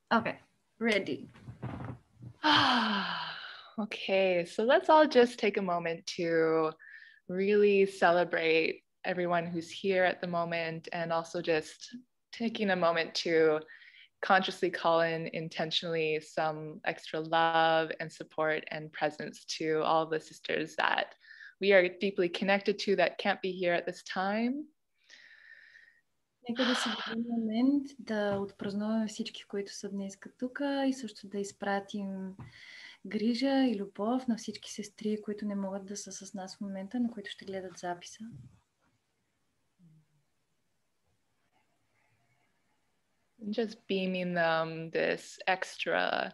Okay, ready. Okay, so let's all just take a moment to really celebrate everyone who's here at the moment, and also just taking a moment to consciously call in intentionally some extra love and support and presence to all of the sisters that we are deeply connected to that can't be here at this time. Нека да си дадем момент да отпразнуваме всички, които са днес тук, и също да изпратим грижа и любов на всички сестри, които не могат да са с нас в момента, но които ще гледат записа. Just beaming them this extra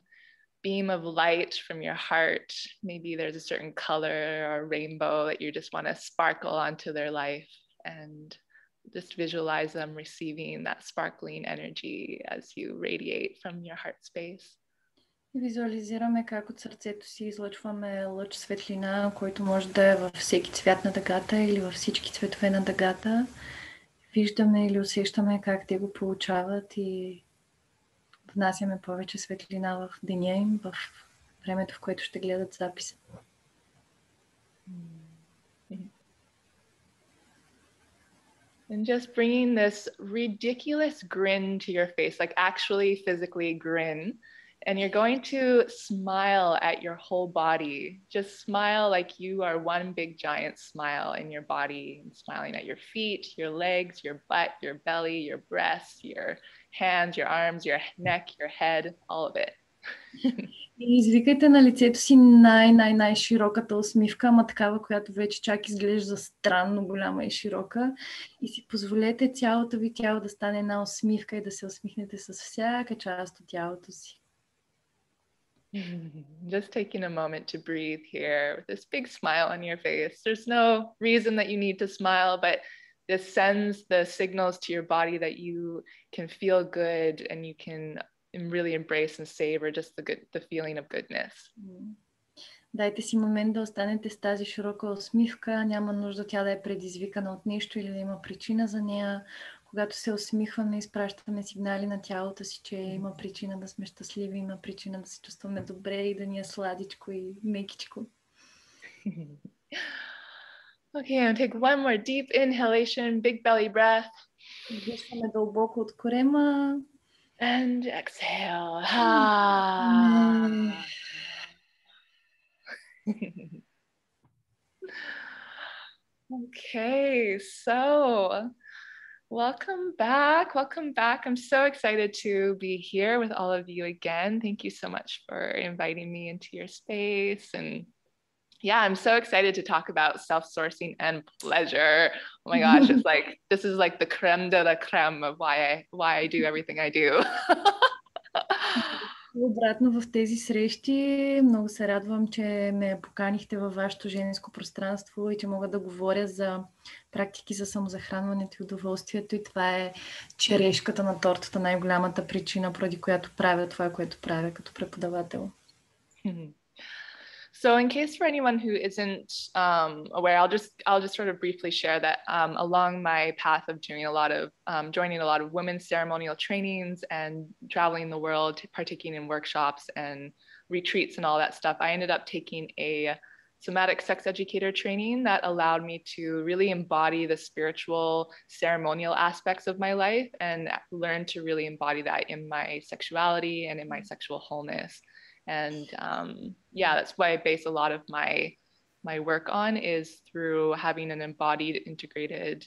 beam of light from your heart. Maybe there's a certain color or rainbow that you just want to sparkle onto their life, and just visualize them receiving that sparkling energy as you radiate from your heart space. Визуализираме как от сърцето си излъчваме лъч светлина, който може да е във всеки цвят на дъгата или във всички цветове на дъгата. Виждаме или усещаме как те го получават и внасяме повече светлина в деня им, в времето, в което ще гледат записа. And just bringing this ridiculous grin to your face, like actually physically grin. And you're going to smile at your whole body. Just smile like you are one big giant smile in your body, and smiling at your feet, your legs, your butt, your belly, your breasts, your hands, your arms, your neck, your head, all of it. И извикайте на лицето си най-широката усмивка, ама такава, която вече чак изглежда странно голяма и широка. И си позволете цялото ви тяло да стане една усмивка и да се усмихнете с всяка част от тялото си. Just taking a moment to breathe here with this big smile on your face. There's no reason that you need to smile, but this sends the signals to your body that you can feel good and you can really embrace and savor just the feeling of goodness. Дайте си момент да останете с тази широка усмивка. Няма нужда тя да е предизвикана от нещо или да има причина за нея. Когато се усмихваме, изпращаме сигнали на тялото си, че има причина да сме щастливи, има причина да се чувстваме добре и да ни е сладичко и мекичко. Okay, and take one more deep inhalation, big belly breath. Вдишваме дълбоко от корема. And exhale. Okay, so welcome back. Welcome back. I'm so excited to be here with all of you again. Thank you so much for inviting me into your space. And yeah, I'm so excited to talk about self-sourcing and pleasure. Oh my gosh, it's like, this is like the creme de la creme of why I do everything I do. Обратно в тези срещи много се радвам, че ме поканихте във вашето женско пространство и че мога да говоря за практики за самозахранването и удоволствието. И това е черешката на тортата, най-голямата причина, поради която правя това, което правя като преподавател. So in case for anyone who isn't aware, I'll just sort of briefly share that along my path of doing joining a lot of women's ceremonial trainings and traveling the world, partaking in workshops and retreats and all that stuff, I ended up taking a somatic sex educator training that allowed me to really embody the spiritual ceremonial aspects of my life and learn to really embody that in my sexuality and in my sexual wholeness. And yeah, that's why I base a lot of my work on is through having an embodied, integrated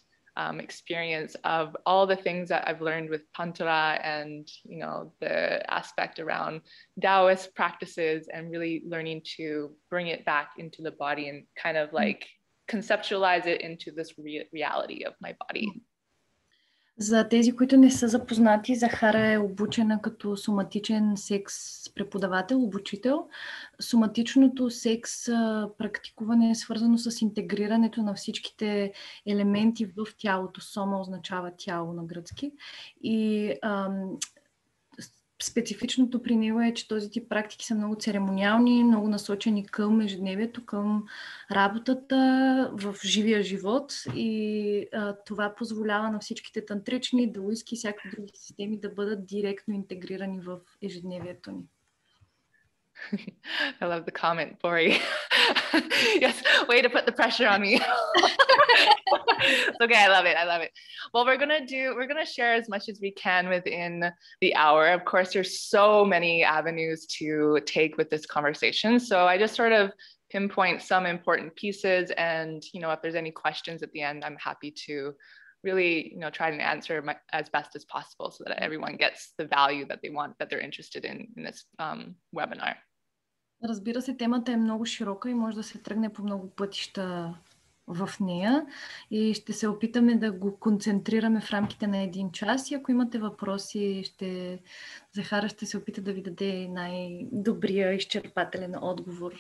experience of all the things that I've learned with Tantra and, you know, the aspect around Taoist practices, and really learning to bring it back into the body and kind of like conceptualize it into this reality of my body. За тези, които не са запознати, Захара е обучена като соматичен секс преподавател, обучител. Соматичното секс практикуване е свързано с интегрирането на всичките елементи в тялото. Сома означава тяло на гръцки. И специфичното при него е, че този тип практики са много церемониални, много насочени към ежедневието, към работата в живия живот и това позволява на всичките тантрични, даоистки и всякакви други системи да бъдат директно интегрирани в ежедневието ни. I love the comment, Bori. Yes, way to put the pressure on me. It's okay, I love it. I love it. Well, we're gonna share as much as we can within the hour. Of course, there's so many avenues to take with this conversation. So I just sort of pinpoint some important pieces, and if there's any questions at the end, I'm happy to really try and answer as best as possible so that everyone gets the value that they want, that they're interested in this webinar. Разбира се, темата е много широка и може да се тръгне по много пътища в нея и ще се опитаме да го концентрираме в рамките на 1 час и ако имате въпроси, Захара ще се опита да ви даде най-добрия изчерпателен отговор.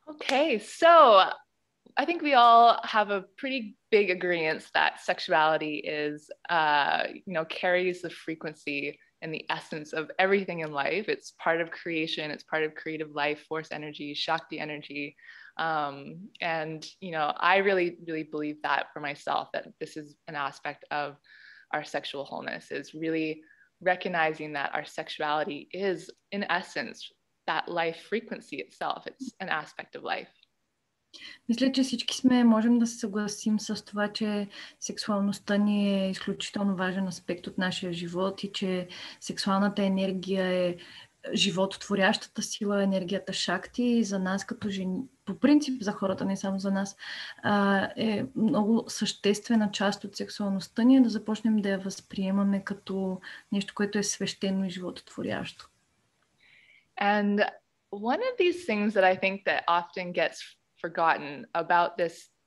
Okay, so I think we all have a pretty big agreement that sexuality is, carries the frequency and the essence of everything in life. It's part of creation. It's part of creative life, force energy, Shakti energy. And I really, really believe that for myself, that this is an aspect of our sexual wholeness, is really recognizing that our sexuality is, in essence, that life frequency itself. It's an aspect of life. Мисля, че всички можем да се съгласим с това, че сексуалността ни е изключително важен аспект от нашия живот и че сексуалната енергия е живототворящата сила, енергията Шакти и за нас като жени, по принцип за хората, не само за нас, е много съществена част от сексуалността ни, да започнем да я възприемаме като нещо, което е свещено и живототворящо. And one of these things that I think that often gets forgotten about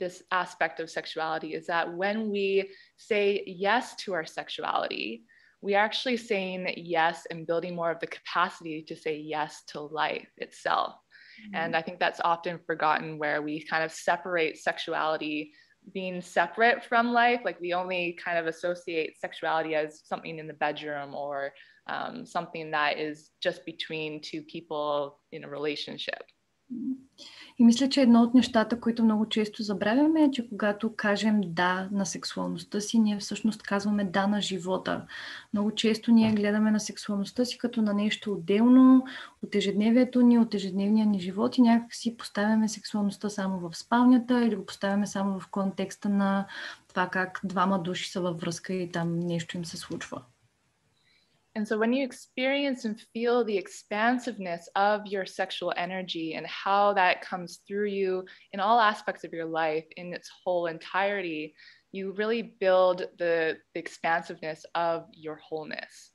this aspect of sexuality is that when we say yes to our sexuality, we are actually saying yes and building more of the capacity to say yes to life itself. And I think that's often forgotten, where we kind of separate sexuality being separate from life. Like we only kind of associate sexuality as something in the bedroom or something that is just between two people in a relationship. И мисля, че едно от нещата, които много често забравяме е, че когато кажем да на сексуалността си, ние всъщност казваме да на живота. Много често ние гледаме на сексуалността си като на нещо отделно от ежедневието ни, от ежедневния ни живот и някак си поставяме сексуалността само в спалнята или го поставяме само в контекста на това как двама души са във връзка и там нещо им се случва. And so when you experience and feel the expansiveness of your sexual energy and how that comes through you in all aspects of your life in its whole entirety, you really build the expansiveness of your wholeness.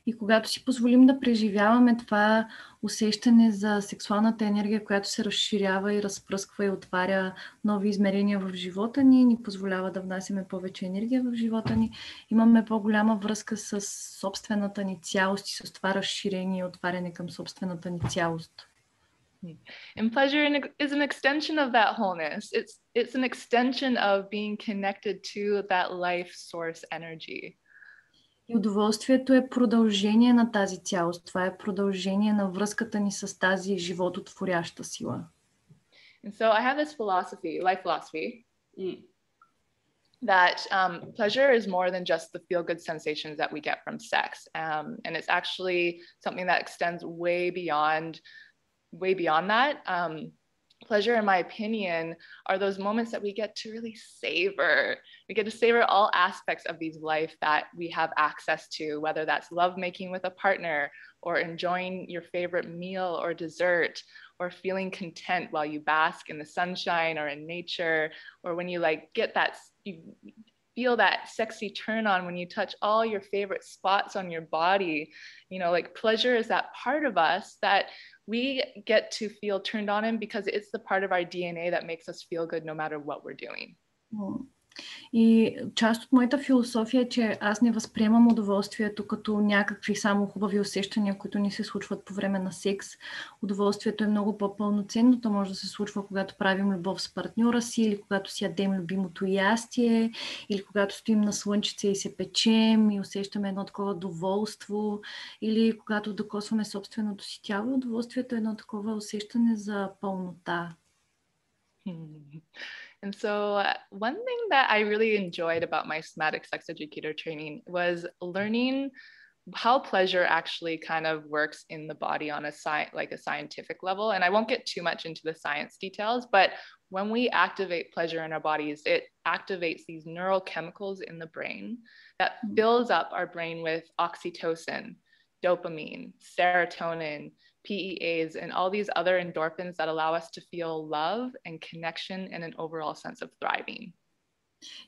И когато си позволим да преживяваме това усещане за сексуалната енергия, която се разширява и разпръсква и отваря нови измерения в живота ни, ни позволява да внасяме повече енергия в живота ни, имаме по-голяма връзка с собствената ни цялост и с това разширение и отваряне към собствената ни цялост. And pleasure is an extension of that wholeness. It's an extension of being connected to that life source energy. И удоволствието е продължение на тази цялост. Това е продължение на връзката ни с тази живототворяща сила. And so I have this life philosophy, that pleasure is more than just the feel-good sensations that we get from sex. And it's actually something that extends way beyond that. Pleasure, in my opinion, are those moments that we get to really savor. We get to savor all aspects of these life that we have access to, whether that's lovemaking with a partner or enjoying your favorite meal or dessert or feeling content while you bask in the sunshine or in nature, or when you get that, you feel that sexy turn on when you touch all your favorite spots on your body. Pleasure is that part of us that we get to feel turned on in because it's the part of our DNA that makes us feel good no matter what we're doing. И част от моята философия е, че аз не възприемам удоволствието като някакви само хубави усещания, които ни се случват по време на секс. Удоволствието е много по-пълноценно. То може да се случва, когато правим любов с партньора си, или когато си ядем любимото ястие, или когато стоим на слънчице и се печем и усещаме едно такова доволство, или когато докосваме собственото си тяло. Удоволствието е едно такова усещане за пълнота. And so one thing that I really enjoyed about my somatic sex educator training was learning how pleasure actually kind of works in the body on a scientific level. And I won't get too much into the science details, but when we activate pleasure in our bodies, it activates these neural chemicals in the brain that fills up our brain with oxytocin, dopamine, serotonin, PEAs, and all these other endorphins that allow us to feel love and connection and an overall sense of thriving.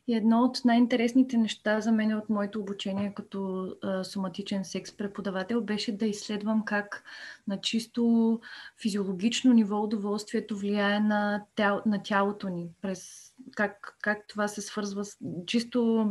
И едно от най-интересните неща за мен от моето обучение като соматичен секс преподавател беше да изследвам как на чисто физиологично ниво удоволствието влияе на тялото ни, как това се свързва с чисто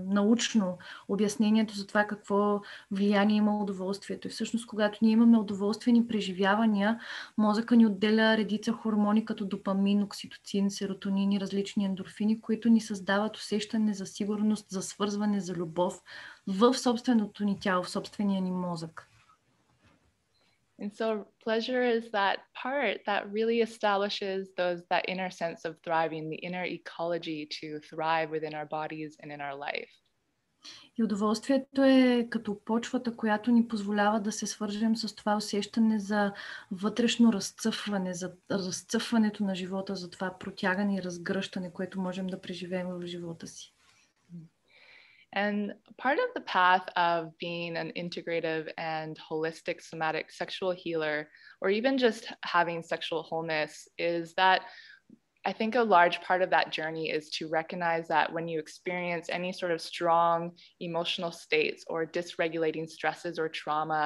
научно обяснението за това какво влияние има удоволствието. И всъщност, когато ние имаме удоволствени преживявания, мозъка ни отделя редица хормони като допамин, окситоцин, серотонин и различни ендорфини, които ни създават усещане за сигурност, за свързване, за любов в собственото ни тяло, в собствения ни мозък. And so pleasure is that part that really establishes that inner sense of thriving, the inner ecology to thrive within our bodies and in our life. И удоволствието е като почвата, която ни позволява да се свържем с това усещане за вътрешно разцъфване, за разцъфването на живота, за това протягане и разгръщане, което можем да преживеем в живота си. And part of the path of being an integrative and holistic somatic sexual healer, or even just having sexual wholeness, is that I think a large part of that journey is to recognize that when you experience any sort of strong emotional states or dysregulating stresses or trauma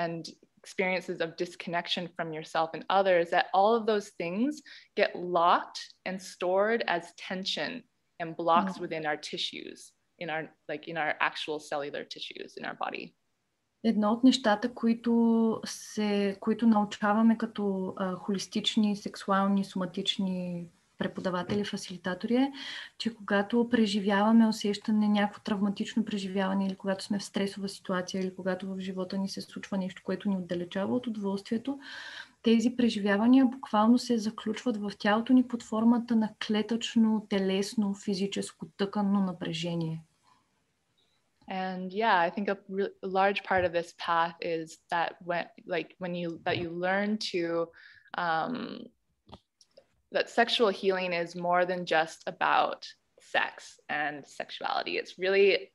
and experiences of disconnection from yourself and others, that all of those things get locked and stored as tension and blocks within our tissues. In our actual cellular tissues in our body. Едно от нещата, които научаваме като холистични, сексуални, соматични преподаватели, фасилитатори е, че когато преживяваме усещане, някакво травматично преживяване или когато сме в стресова ситуация или когато в живота ни се случва нещо, което ни отдалечава от удоволствието, тези преживявания буквално се заключват в тялото ни под формата на клетъчно, телесно, физическо, тъканно напрежение. And yeah, I think a large part of this path is that when you learn to that sexual healing is more than just about sex and sexuality. It's really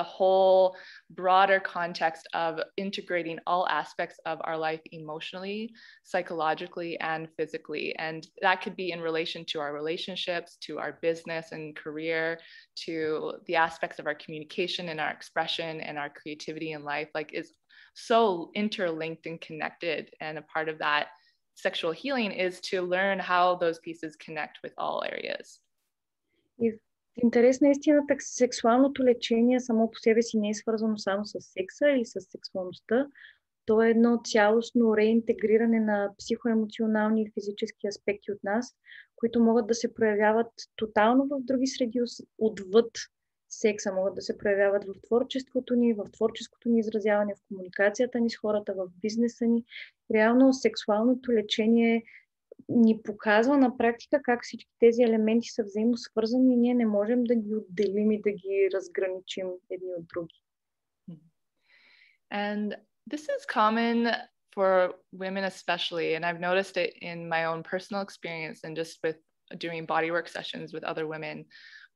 a whole broader context of integrating all aspects of our life emotionally, psychologically, and physically. And that could be in relation to our relationships, to our business and career, to the aspects of our communication and our expression and our creativity in life. Like, it's so interlinked and connected. And a part of that sexual healing is to learn how those pieces connect with all areas. В интерес на истината, сексуалното лечение само по себе си не е свързано само с секса или с сексуалността. То е едно цялостно реинтегриране на психоемоционални и физически аспекти от нас, които могат да се проявяват тотално в други среди отвъд секса. Могат да се проявяват в творчеството ни, в творческото ни изразяване, в комуникацията ни с хората, в бизнеса ни. Реално сексуалното лечение ни показва на практика как всички тези елементи са взаимосвързани и ние не можем да ги отделим и да ги разграничим едни от други. And this is common for women especially, and I've noticed it in my own personal experience and just with doing bodywork sessions with other women.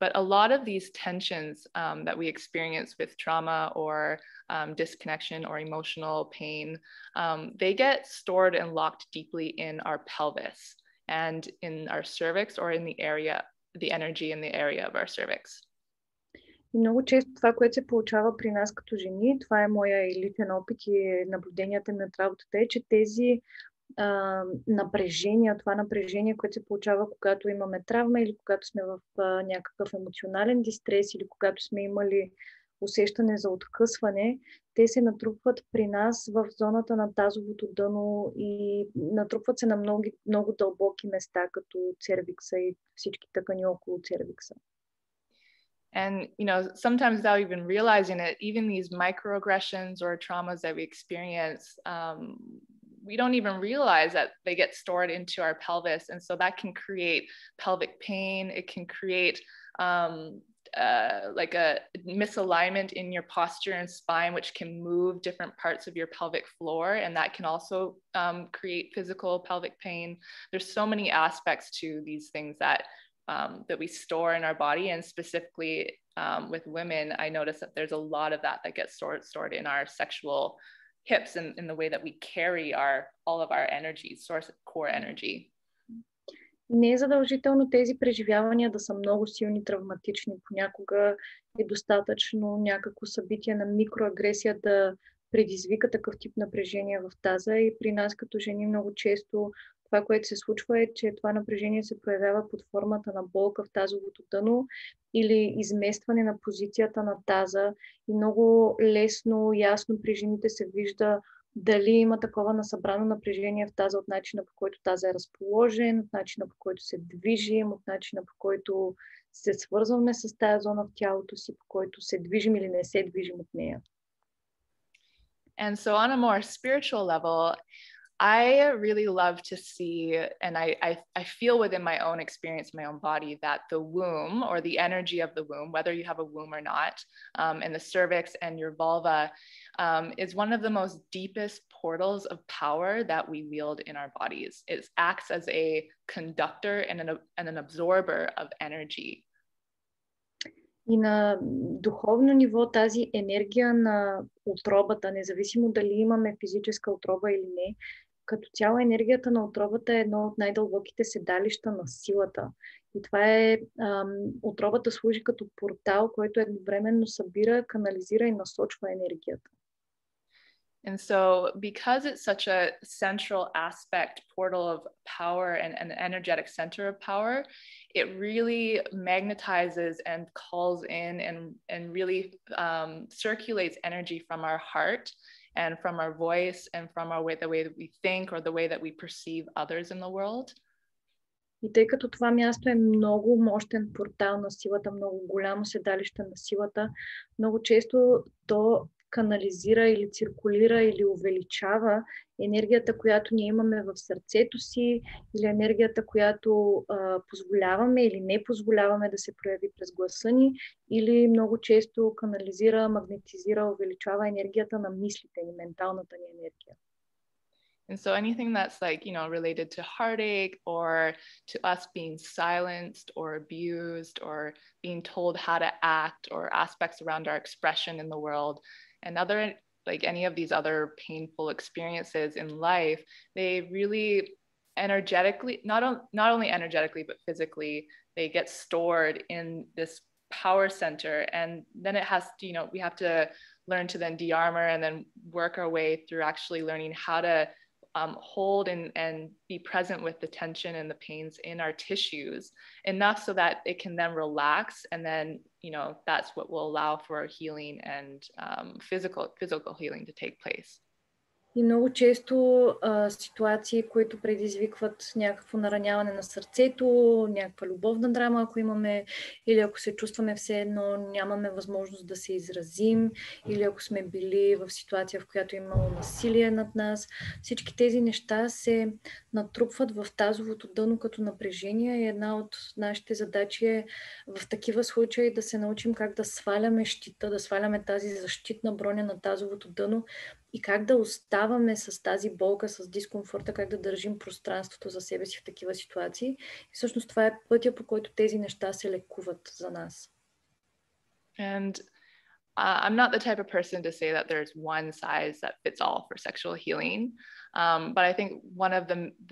But a lot of these tensions that we experience with trauma or disconnection or emotional pain, they get stored and locked deeply in our pelvis and in our cervix or in the energy in the area of our cervix. И много често това, което се получава при нас като жени, това е моя личен опит и наблюденията ми от работата, е, че тези напрежение, това напрежение, което се получава, когато имаме травма или когато сме в някакъв емоционален дистрес или когато сме имали усещане за откъсване, те се натрупват при нас в зоната на тазовото дъно и натрупват се на много, много дълбоки места, като цервикса и всички тъкани около цервикса. And, you know, sometimes without even realizing it, even these microaggressions or traumas that we experience, we don't even realize that they get stored into our pelvis. And so that can create pelvic pain. It can create like a misalignment in your posture and spine, which can move different parts of your pelvic floor. And that can also create physical pelvic pain. There's so many aspects to these things that we store in our body, and specifically with women, I notice that there's a lot of that gets stored in our sexual hips and in the way that we carry all of our energy, source core energy. Не е задължително тези преживявания да са много силни, травматични. Понякога е достатъчно някакво събитие на микроагресия да предизвика такъв тип напрежение в таза, и при нас като жени много често това, което се случва, е, че това напрежение се проявява под формата на болка в тазовото дъно или изместване на позицията на таза, и много лесно, ясно при жените се вижда дали има такова насъбрано напрежение в таза от начина, по който таза е разположен, от начина, по който се движим, от начина, по който се свързваме с тази зона в тялото си, по който се движим или не се движим от нея. And so on a more spiritual level, I really love to see, and I feel within my own experience, my own body, that the womb, or the energy of the womb, whether you have a womb or not, and the cervix and your vulva, is one of the most deepest portals of power that we wield in our bodies. It acts as a conductor and an absorber of energy. И на духовно ниво тази енергия на утробата, независимо дали имаме физическа утроба или не, като цяло енергията на утробата е едно от най-дълбоките седалища на силата. И това е, утробата служи като портал, който едновременно събира, канализира и насочва енергията. And so because it's such a central aspect, portal of power and an energetic center of power, it really magnetizes and calls in and really circulates energy from our heart and from our voice and from our way, the way that we think or the way that we perceive others in the world. И тъй като това място е много мощен портал на силата, много голямо седалище на силата, много често то канализира или циркулира или увеличава енергията, която ние имаме в сърцето си, или енергията, която позволяваме или не позволяваме да се прояви през гласа ни, или много често канализира, магнетизира, увеличава енергията на мислите ни, менталната ни енергия. And so anything that's like, you know, related to heartache or to us being silenced or abused or being told how to act or aspects around our expression in the world and other, like any of these other painful experiences in life, they really energetically, not only energetically, but physically, they get stored in this power center. And then it has to, you know, we have to learn to then de-armor and then work our way through actually learning how to hold and be present with the tension and the pains in our tissues enough so that it can then relax, and then, you know, that's what will allow for healing and physical healing to take place. И много често ситуации, които предизвикват някакво нараняване на сърцето, някаква любовна драма, ако имаме, или ако се чувстваме все едно нямаме възможност да се изразим, или ако сме били в ситуация, в която имало насилие над нас, всички тези неща се натрупват в тазовото дъно като напрежение, и една от нашите задачи е в такива случаи да се научим как да сваляме щита, да сваляме тази защитна броня на тазовото дъно, и как да оставаме с тази болка, с дискомфорта, как да държим пространството за себе си в такива ситуации. И всъщност това е пътя, по който тези неща се лекуват за нас. And I'm not the type of person to say that there's one size that fits all for sexual healing. But I think one of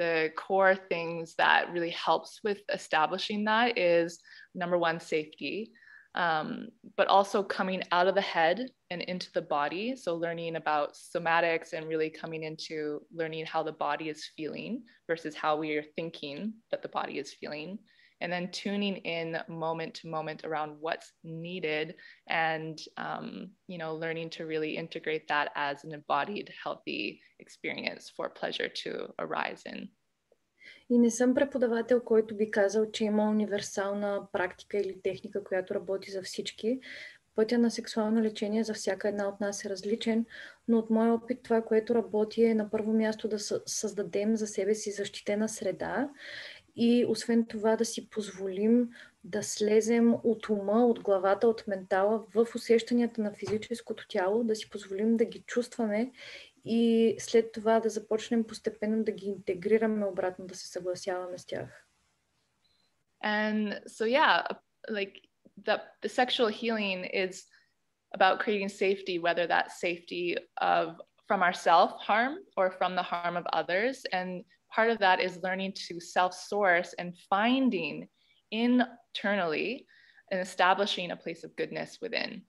the core things that really helps with establishing that is, number one, safety. but also coming out of the head and into the body. So learning about somatics and really coming into learning how the body is feeling versus how we are thinking that the body is feeling. And then tuning in moment to moment around what's needed and, learning to really integrate that as an embodied, healthy experience for pleasure to arise in. И не съм преподавател, който би казал, че има универсална практика или техника, която работи за всички. Пътя на сексуално лечение за всяка една от нас е различен, но от моя опит това, което работи е на първо място да създадем за себе си защитена среда и освен това да си позволим да слезем от ума, от главата, от ментала в усещанията на физическото тяло, да си позволим да ги чувстваме и след това да започнем постепенно да ги интегрираме обратно, да се съгласяваме с тях. And so yeah, like the sexual healing is about creating safety, whether that's safety from our self-harm or from the harm of others. And part of that is learning to self-source and finding internally and establishing a place of goodness within.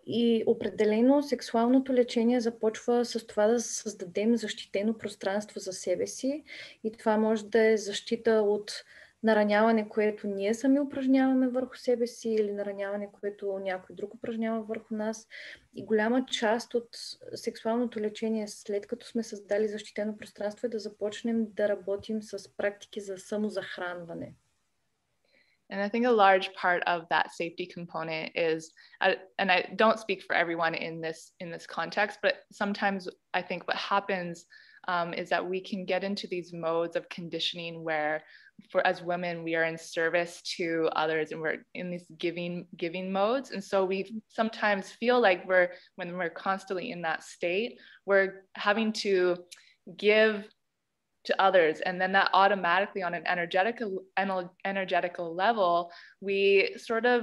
И определено сексуалното лечение започва с това да създадем защитено пространство за себе си и това може да е защита от нараняване, което ние сами упражняваме върху себе си или нараняване, което някой друг упражнява върху нас. И голяма част от сексуалното лечение, след като сме създали защитено пространство, е да започнем да работим с практики за самозахранване. And I think a large part of that safety component is, and I don't speak for everyone in this context, but sometimes I think what happens is that we can get into these modes of conditioning where, as women, we are in service to others and we're in these giving modes. And so we sometimes feel like when we're constantly in that state, we're having to give to others, and then that automatically on an energetical level, we sort of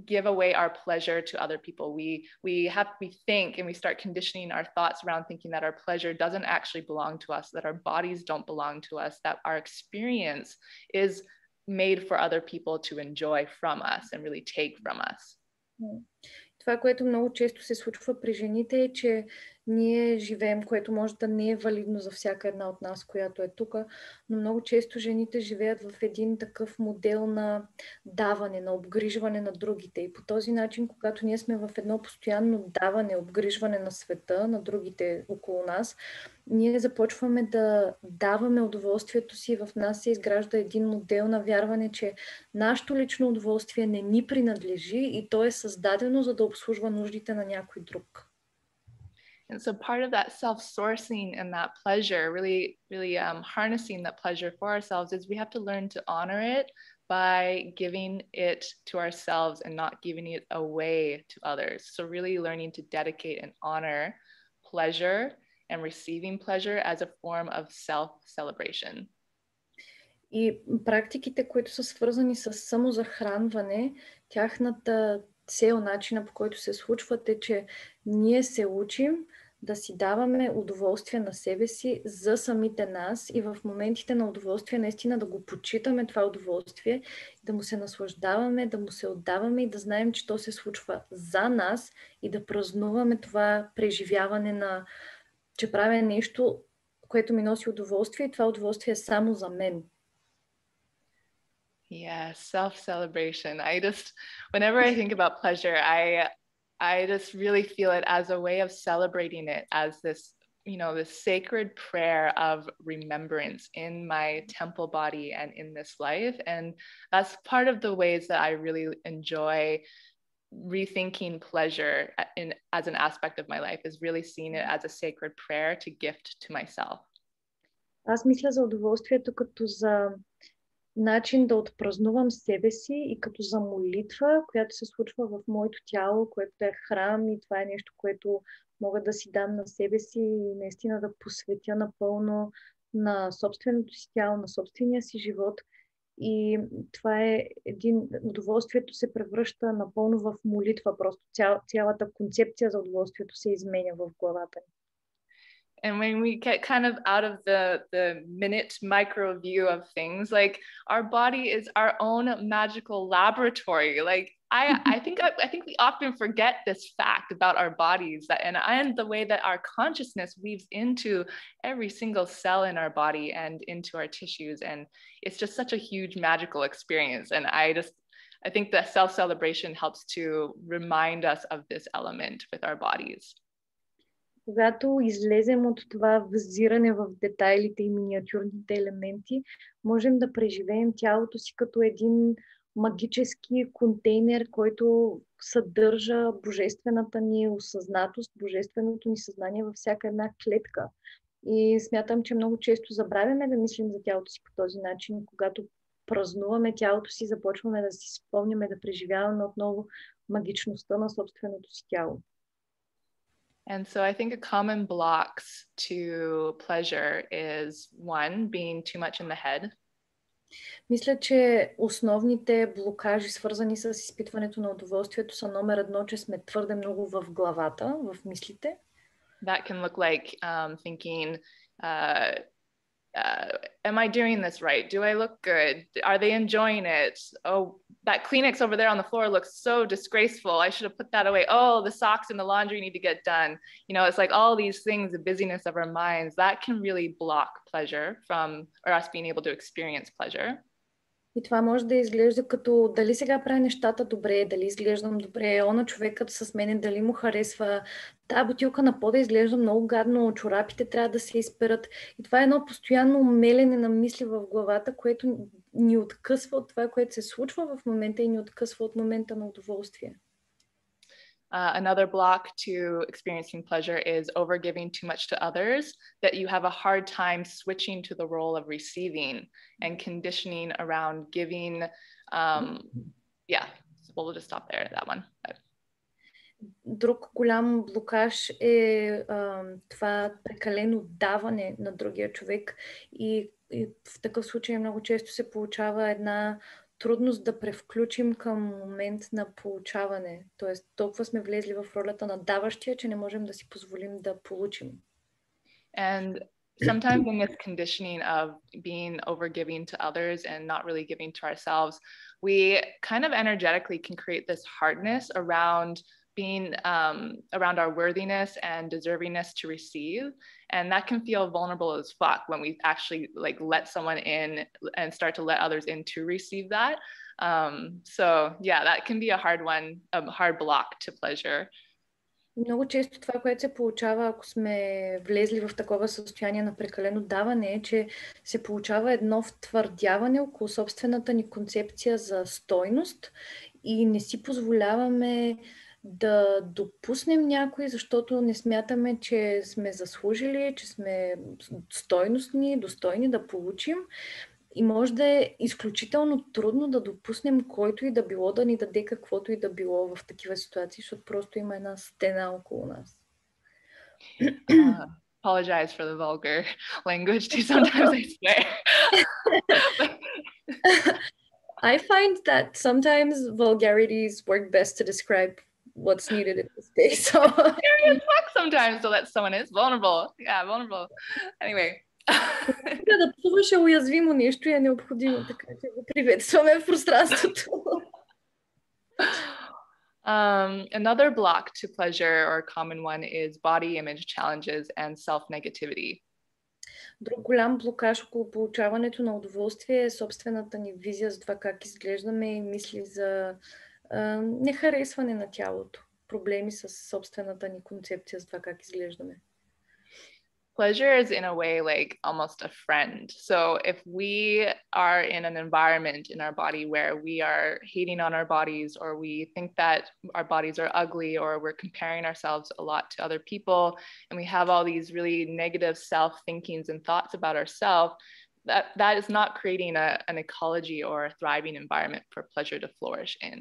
give away our pleasure to other people. We think and we start conditioning our thoughts around thinking that our pleasure doesn't actually belong to us, that our bodies don't belong to us, that our experience is made for other people to enjoy from us and really take from us. Това, което много често се случва при жените е, че ние живеем, което може да не е валидно за всяка една от нас, която е тук, но много често жените живеят в един такъв модел на даване, на обгрижване на другите. И по този начин, когато ние сме в едно постоянно даване, обгрижване на света, на другите около нас, ние започваме да даваме удоволствието си, в нас се изгражда един модел на вярване, че нашето лично удоволствие не ни принадлежи и то е създадено, за да обслужва нуждите на някой друг. And so part of that self-sourcing and that pleasure, really harnessing that pleasure for ourselves, is we have to learn to honor it by giving it to ourselves and not giving it away to others. So really learning to dedicate and honor pleasure and receiving pleasure as a form of self-celebration. И практиките, които са свързани с самозахранване, тяхната цел, начина по който се случват е, че ние се учим да си даваме удоволствие на себе си за самите нас и в моментите на удоволствие наистина да го почитаме това удоволствие, да му се наслаждаваме, да му се отдаваме и да знаем, че то се случва за нас и да празнуваме това преживяване на, че правя нещо, което ми носи удоволствие и това удоволствие е само за мен. Yeah, self-celebration. Whenever I think about pleasure, I just really feel it as a way of celebrating it as this, this sacred prayer of remembrance in my temple body and in this life. And that's part of the ways that I really enjoy rethinking pleasure as an aspect of my life, is really seeing it as a sacred prayer to gift to myself. Аз мисля за удоволствието като за начин да отпразнувам себе си и като за молитва, която се случва в моето тяло, което е храм и това е нещо, което мога да си дам на себе си и наистина да посветя напълно на собственото си тяло, на собствения си живот. И това е удоволствието се превръща напълно в молитва, просто цялата концепция за удоволствието се изменя в главата ми. And when we get kind of out of the minute micro view of things, like our body is our own magical laboratory. Like I think we often forget this fact about our bodies, that and the way that our consciousness weaves into every single cell in our body and into our tissues. And it's just such a huge magical experience. And I think that self-celebration helps to remind us of this element with our bodies. Когато излезем от това взиране в детайлите и миниатюрните елементи, можем да преживеем тялото си като един магически контейнер, който съдържа божествената ни осъзнатост, божественото ни съзнание във всяка една клетка. И смятам, че много често забравяме да мислим за тялото си по този начин. Когато празнуваме тялото си, започваме да си спомняме, да преживяваме отново магичността на собственото си тяло. And so I think a common blocks to pleasure is one, being too much in the head. Мисля, че основните блокажи, свързани с изпитването на удоволствието, са номер едно, че сме твърде много в главата, в мислите. That can look like thinking, am I doing this right? Do I look good? Are they enjoying it? Oh, that Kleenex over there on the floor looks so disgraceful. I should have put that away. Oh, the socks in the laundry need to get done. You know, it's like all these things, the busyness of our minds, that can really block pleasure from, or us being able to experience pleasure. И това може да изглежда като дали сега прави нещата добре, дали изглеждам добре, она човекът с мене, дали му харесва, тази бутилка на пода изглежда много гадно, чорапите трябва да се изперат. И това е едно постоянно мелене на мисли в главата, което ни откъсва от това, което се случва в момента и ни откъсва от момента на удоволствие. Another block to experiencing pleasure is overgiving too much to others, that you have a hard time switching to the role of receiving and conditioning around giving. Yeah, we'll just stop there, that one. Друг голям блокаж е това прекалено даване на другия човек и в такъв случай много често се получава една трудност да превключим към момент на получаване. Тоест, толкова сме влезли в ролята на даващия, че не можем да си позволим да получим. And sometimes in this conditioning of being overgiving to others and not really giving to ourselves, we kind of energetically can create this hardness around being around our worthiness and deservingness to receive. And that can feel vulnerable as fuck when we actually like let someone in and start to let others in to receive that. So yeah, that can be a hard one, a hard block to pleasure. Много често това, което се получава, ако сме влезли в такова състояние на прекалено даване, е, че се получава едно втвърдяване около собствената ни концепция за стойност и не си позволяваме да допуснем някой, защото не смятаме, че сме заслужили, че сме стойностни, достойни да получим. И може да е изключително трудно да допуснем който и да било да ни даде каквото и да било в такива ситуации, защото просто има една стена около нас. Apologize for the vulgar language too. Sometimes I swear. I find that sometimes vulgarities work best to describe what's needed in this day. So sometimes to let someone is vulnerable. Yeah, vulnerable. Anyway. Да псуваш е уязвимо нещо и е необходимо, така че го приветстваме в пространството. Another block to pleasure, or a common one, is body image challenges and self-negativity. Друг голям блокаж около получаването на удоволствие е собствената ни визия за това как изглеждаме и мисли за нехаресване на тялото. Проблеми с собствената ни концепция за това как изглеждаме. Pleasure is in a way like almost a friend. So if we are in an environment in our body where we are hating on our bodies, or we think that our bodies are ugly, or we're comparing ourselves a lot to other people, and we have all these really negative self-thinkings and thoughts about ourselves, that is not creating an ecology or a thriving environment for pleasure to flourish in.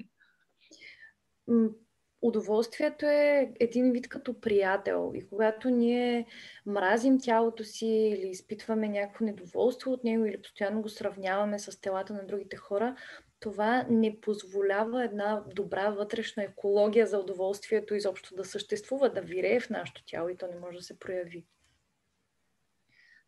Удоволствието е един вид като приятел и когато ние мразим тялото си или изпитваме някакво недоволство от него или постоянно го сравняваме с телата на другите хора, това не позволява една добра вътрешна екология за удоволствието изобщо да съществува, да вирее в нашето тяло и то не може да се прояви.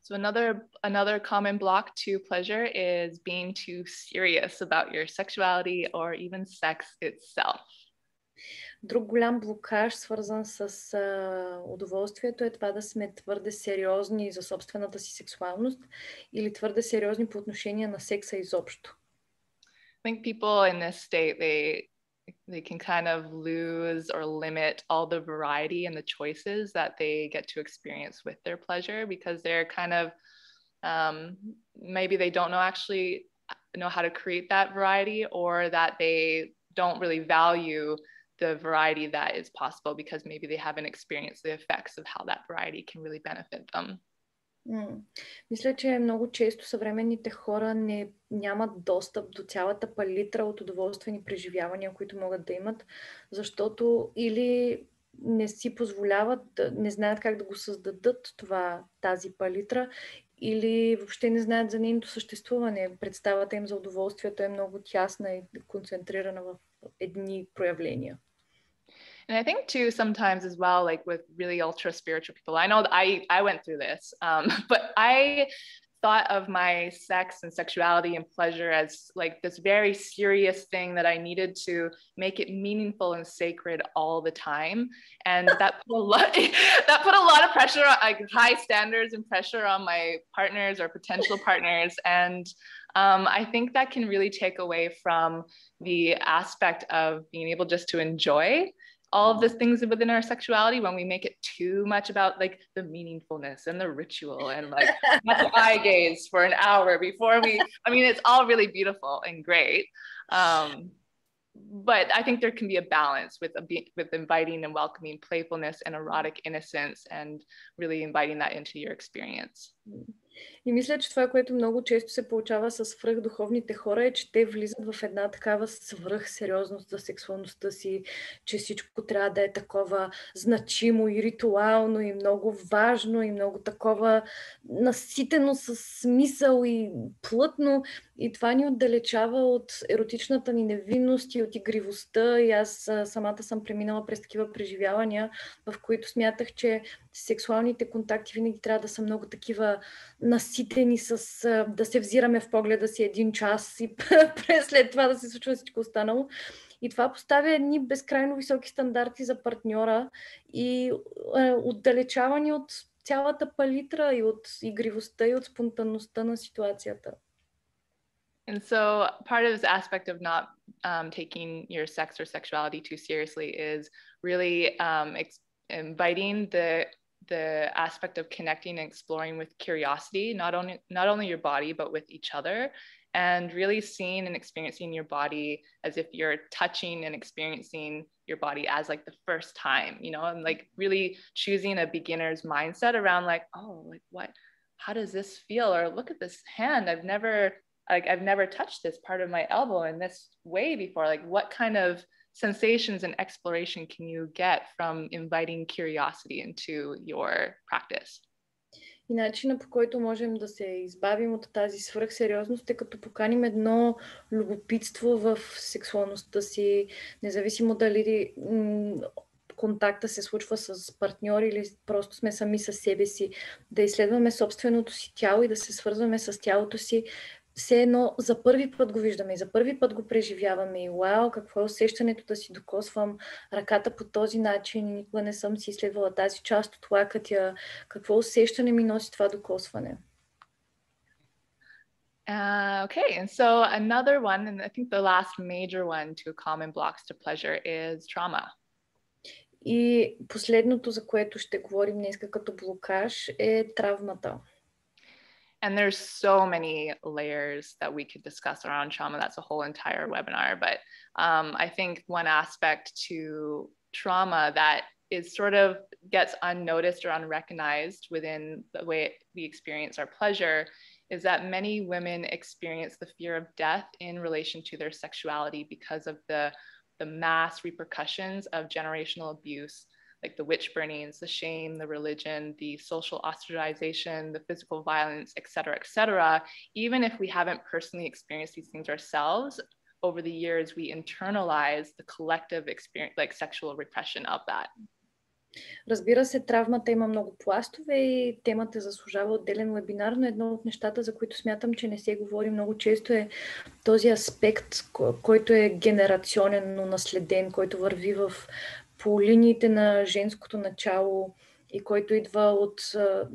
So another common block to pleasure is being too serious about your sexuality or even sex itself. Друг голям блокаж, свързан с удоволствието, е това да сме твърде сериозни за собствената си сексуалност или твърде сериозни по отношение на секса изобщо. I think people in this state, they can kind of lose or limit all the variety and the choices that they get to experience with their pleasure because they're kind of maybe they don't actually know how to create that variety, or that they don't really value the variety that is possible because maybe they haven't experienced the effects of how that variety can really benefit them. Мисля, че много често съвременните хора нямат достъп до цялата палитра от удоволствени преживявания, които могат да имат, защото или не си позволяват, не знаят как да го създадат тази палитра, или въобще не знаят за нейното съществуване. Представата им за удоволствието е много тясна и концентрирана в едни проявления. And I think too, sometimes as well, like with really ultra spiritual people, I know that I went through this, but I thought of my sex and sexuality and pleasure as like this very serious thing that I needed to make it meaningful and sacred all the time. And that put a lot of pressure, like high standards and pressure on my partners or potential partners. And I think that can really take away from the aspect of being able just to enjoy all of the things within our sexuality when we make it too much about like the meaningfulness and the ritual and like much eye gaze for an hour before I mean, it's all really beautiful and great. But I think there can be a balance with inviting and welcoming playfulness and erotic innocence and really inviting that into your experience. И мисля, че това, което много често се получава с свръхдуховните хора, е, че те влизат в една такава свръхсериозност за сексуалността си, че всичко трябва да е такова значимо и ритуално и много важно и много такова наситено с смисъл и плътно. И това ни отдалечава от еротичната ни невинност и от игривостта. И аз самата съм преминала през такива преживявания, в които смятах, че сексуалните контакти винаги трябва да са много такива наситени с да се взираме в погледа си един час и след това да се случва всичко останало. И това поставя едни безкрайно високи стандарти за партньора и отдалечавани от цялата палитра и от игривостта и от спонтанността на ситуацията. And so part of this aspect of not taking your sex or sexuality too seriously is really inviting the aspect of connecting and exploring with curiosity, not only your body, but with each other, and really seeing and experiencing your body as if you're touching and experiencing your body as like the first time, you know, and like really choosing a beginner's mindset around like, oh, like how does this feel? Or look at this hand. I've never touched this part of my elbow in this way before. Like what kind of sensations and exploration can you get from inviting curiosity into your practice? И начинът, по който можем да се избавим от тази свръхсериозност е като поканим едно любопитство в сексуалността си, независимо дали контакта се случва с партньори или просто сме сами със себе си, да изследваме собственото си тяло и да се свързваме с тялото си. Все едно за първи път го виждаме и за първи път го преживяваме и вау, какво е усещането да си докосвам ръката по този начин и никога не съм си изследвала тази част от лакътя, какво усещане ми носи това докосване. Okay, and so another one, and I think the last major one to common blocks to pleasure is trauma. И последното, за което ще говорим днес като блокаж, е травмата. And there's so many layers that we could discuss around trauma. That's a whole entire webinar. But I think one aspect to trauma that is sort of gets unnoticed or unrecognized within the way we experience our pleasure is that many women experience the fear of death in relation to their sexuality because of the mass repercussions of generational abuse, like the witch burnings, the shame, the religion, the social ostracization, the physical violence, et cetera, even if we haven't personally experienced these things ourselves, over the years, we internalize the collective experience, like sexual repression of that. Разбира се, травмата има много пластове и темата заслужава отделен вебинар, но едно от нещата, за които смятам, че не се говори много често е този аспект, който е генерационен, наследен, който върви по линиите на женското начало и който идва от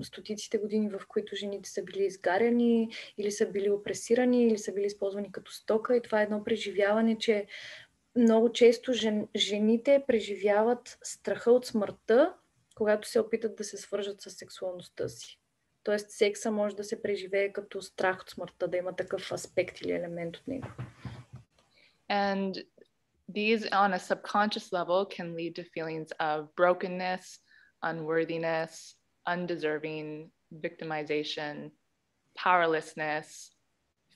стотиците години, в които жените са били изгаряни или са били опресирани или са били използвани като стока. И това е едно преживяване, че много често жените преживяват страха от смъртта, когато се опитат да се свържат с сексуалността си. Тоест секса може да се преживее като страх от смъртта, да има такъв аспект или елемент от него. And these on a subconscious level can lead to feelings of brokenness, unworthiness, undeserving, victimization, powerlessness,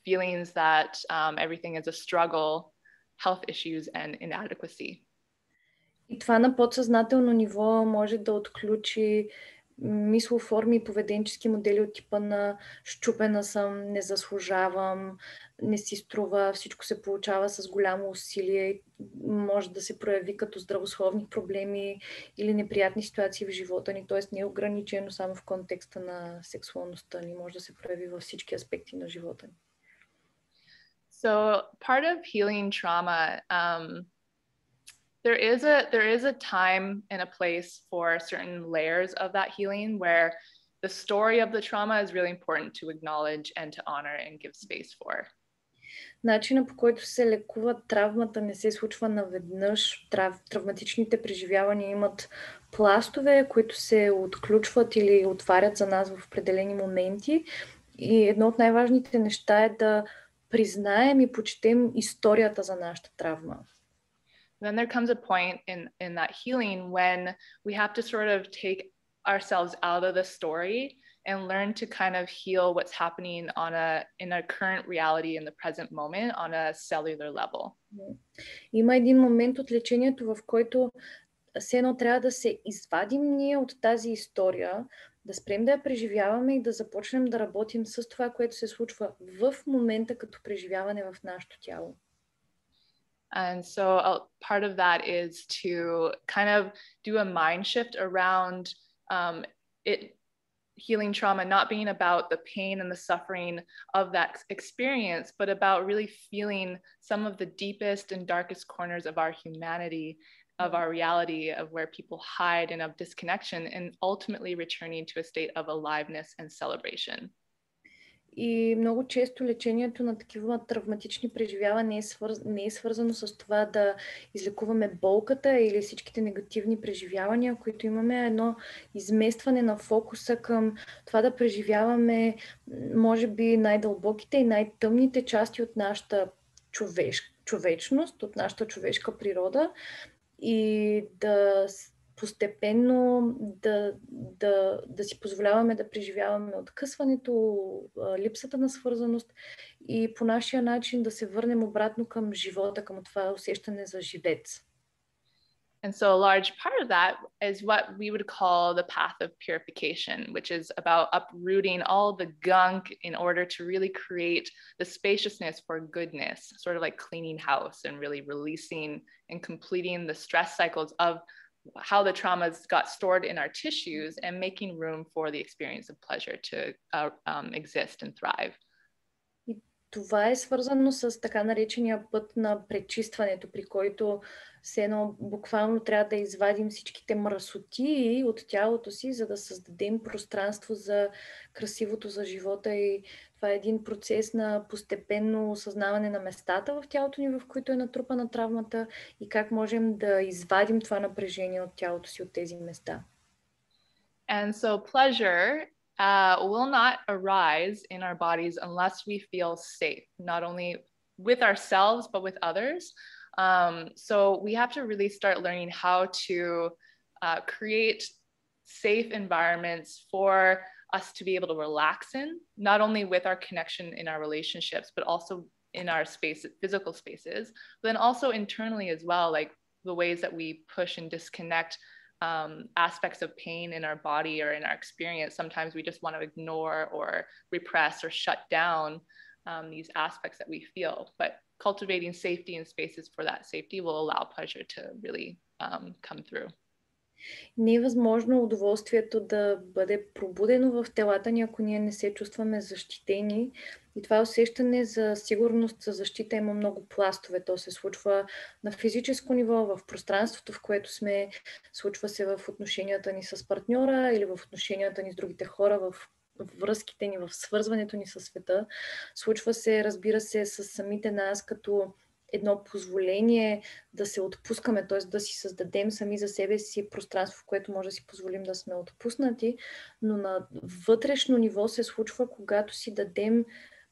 feelings that everything is a struggle, health issues and inadequacy. И това на подсъзнателно ниво може да отключи мислоформи и поведенчески модели от типа на счупена съм, не заслужавам, не си струва, всичко се получава с голямо усилие, може да се прояви като здравословни проблеми или неприятни ситуации в живота ни, т.е. не е ограничено само в контекста на сексуалността ни, може да се прояви във всички аспекти на живота ни. So part of healing trauma, there is a time and a place for certain layers of that healing where the story of the trauma is really important to acknowledge and to honor and give space for. Начинът, по който се лекува травмата, не се случва наведнъж. Травматичните преживявания имат пластове, които се отключват или отварят за нас в определени моменти. И едно от най-важните неща е да признаем и почетем историята за нашата травма. Then there comes a point in that healing when we have to sort of take ourselves out of the story and learn to kind of heal what's happening in a current reality in the present moment on a cellular level. Има един момент от лечението, в който все едно трябва да се извадим ние от тази история, да спрем да я преживяваме и да започнем да работим с това, което се случва в момента като преживяване в нашето тяло. And so part of that is to kind of do a mind shift around healing trauma not being about the pain and the suffering of that experience, but about really feeling some of the deepest and darkest corners of our humanity, of our reality, of where people hide and of disconnection, and ultimately returning to a state of aliveness and celebration. И много често лечението на такива травматични преживявания не е свързано с това да излекуваме болката или всичките негативни преживявания, които имаме, едно изместване на фокуса към това да преживяваме, може би, най-дълбоките и най-тъмните части от нашата човечност, от нашата човешка природа и да постепенно да си позволяваме да преживяваме откъсването, липсата на свързаност и по нашия начин да се върнем обратно към живота, към това усещане за живец. And so a large part of that is what we would call the path of purification, which is about uprooting all the gunk in order to really create the spaciousness for goodness, sort of like cleaning house and really releasing and completing the stress cycles of how the traumas got stored in our tissues and making room for the experience of pleasure to exist and thrive. И това е свързано с така наречения път на пречистването, при който все едно буквално трябва да извадим всичките мръсоти от тялото си, за да създадем пространство за красивото за живота. И това е един процес на постепенно осъзнаване на местата в тялото ни, в които е натрупана травмата и как можем да извадим това напрежение от тялото си от тези места. And so pleasure will not arise in our bodies unless we feel safe, not only with ourselves, but with others. So we have to really start learning how to create safe environments for us to be able to relax in, not only with our connection in our relationships, but also in our physical spaces, but then also internally as well, like the ways that we push and disconnect aspects of pain in our body or in our experience. Sometimes we just want to ignore or repress or shut down these aspects that we feel. But cultivating safety and spaces for that safety will allow pleasure to really come through. Не е възможно удоволствието да бъде пробудено в телата ни, ако ние не се чувстваме защитени. И това усещане за сигурност, за защита има много пластове. То се случва на физическо ниво, в пространството, в което сме, случва се в отношенията ни с партньора или в отношенията ни с другите хора, в връзките ни, в свързването ни със света. Случва се, разбира се, с самите нас, като едно позволение да се отпускаме, т.е. да си създадем сами за себе си пространство, в което може да си позволим да сме отпуснати, но на вътрешно ниво се случва, когато си дадем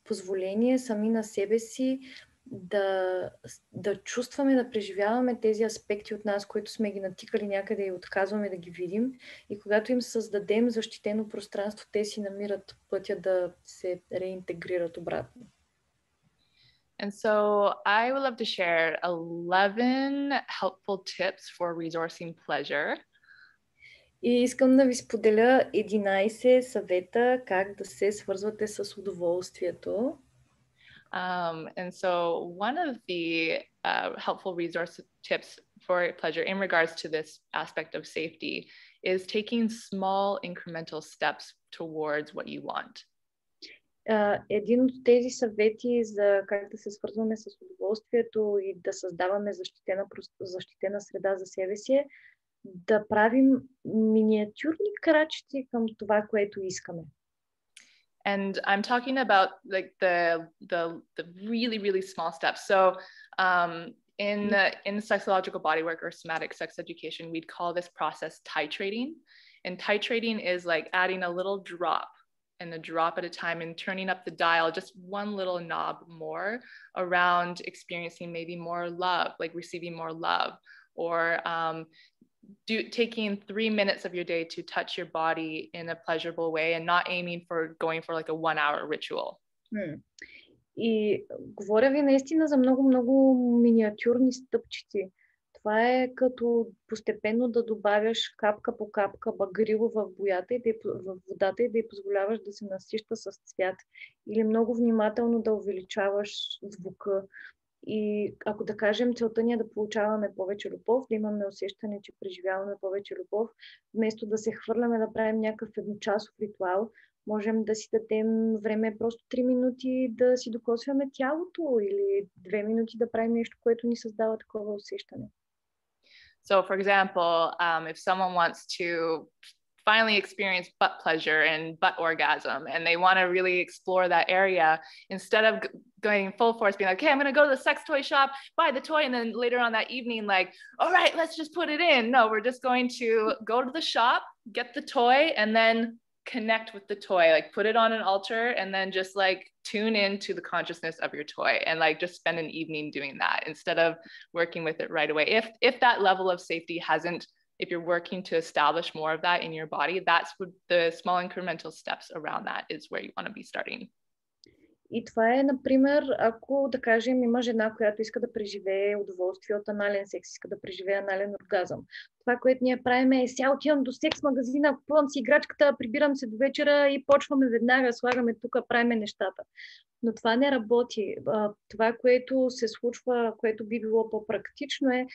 позволение сами на себе си да чувстваме, да преживяваме тези аспекти от нас, които сме ги натикали някъде и отказваме да ги видим. И когато им създадем защитено пространство, те си намират пътя да се реинтегрират обратно. And so I would love to share 11 helpful tips for resourcing pleasure. И искам да ви споделя 11 съвета как да се свързвате с удоволствието. And so one of the helpful resource tips for pleasure in regards to this aspect of safety is taking small incremental steps towards what you want. Един от тези съвети за как да се свързваме с удоволствието и да създаваме защитена среда за себе си е да правим миниатюрни крачки към това, което искаме. And I'm talking about like the really, really small steps. So in psychological bodywork or somatic sex education, we'd call this process titrating. And titrating is like adding a little drop and a drop at a time and turning up the dial just one little knob more around experiencing maybe more love, like receiving more love, or taking 3 minutes of your day to touch your body in a pleasurable way and not aiming for going for like a 1-hour ritual. И говоря ви наистина за много миниатюрни стъпчици. Това е като постепенно да добавяш капка по капка багрило в водата и да й позволяваш да се насища с цвят. Или много внимателно да увеличаваш звука. И ако да кажем, целта ни е да получаваме повече любов, да имаме усещане, че преживяваме повече любов, вместо да се хвърляме да правим някакъв едночасов ритуал, можем да си дадем време просто 3 минути да си докосваме тялото или 2 минути да правим нещо, което ни създава такова усещане. So, for example, if someone wants to finally experience butt pleasure and butt orgasm, and they want to really explore that area, instead of going full force, being like, okay, I'm going to go to the sex toy shop, buy the toy, and then later on that evening, like, all right, let's just put it in. No, we're just going to go to the shop, get the toy, and then connect with the toy, like put it on an altar, and then just like tune into the consciousness of your toy and like just spend an evening doing that instead of working with it right away. If that level of safety hasn't, if you're working to establish more of that in your body, that's what the small incremental steps around that is where you want to be starting. И това е, например, ако, да кажем, има жена, която иска да преживее удоволствие от анален секс, иска да преживее анален оргазъм. Това, което ние правим е, сега отивам до секс магазина, купувам си играчката, прибирам се до вечера и почваме веднага, слагаме тук, правим нещата. Но това не работи. Това, което се случва, което би било по-практично е,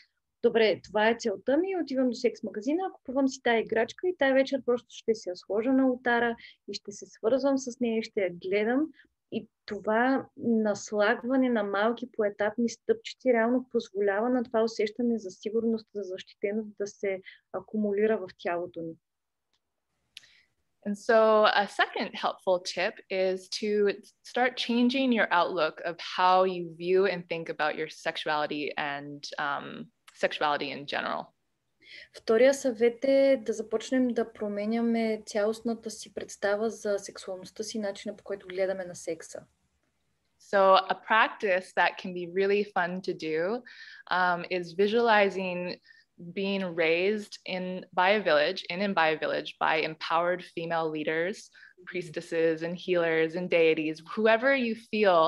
добре, това е целта ми, отивам до секс магазина, купувам си тая играчка и тая вечер просто ще си я сложа на ултара и ще се свързвам с нея, ще я гледам. И това наслагване на малки поетапни стъпчици реално позволява на това усещане за сигурност, за защитеност да се акумулира в тялото ни. And so a second helpful tip is to start changing your outlook of how you view and think about your sexuality and sexuality in general. Втория съвет е да започнем да променяме цялостната си представа за сексуалността си, начина по който гледаме на секса. So a practice that can be really fun to do is visualizing being raised by a village by empowered female leaders, priestesses and healers and deities, whoever you feel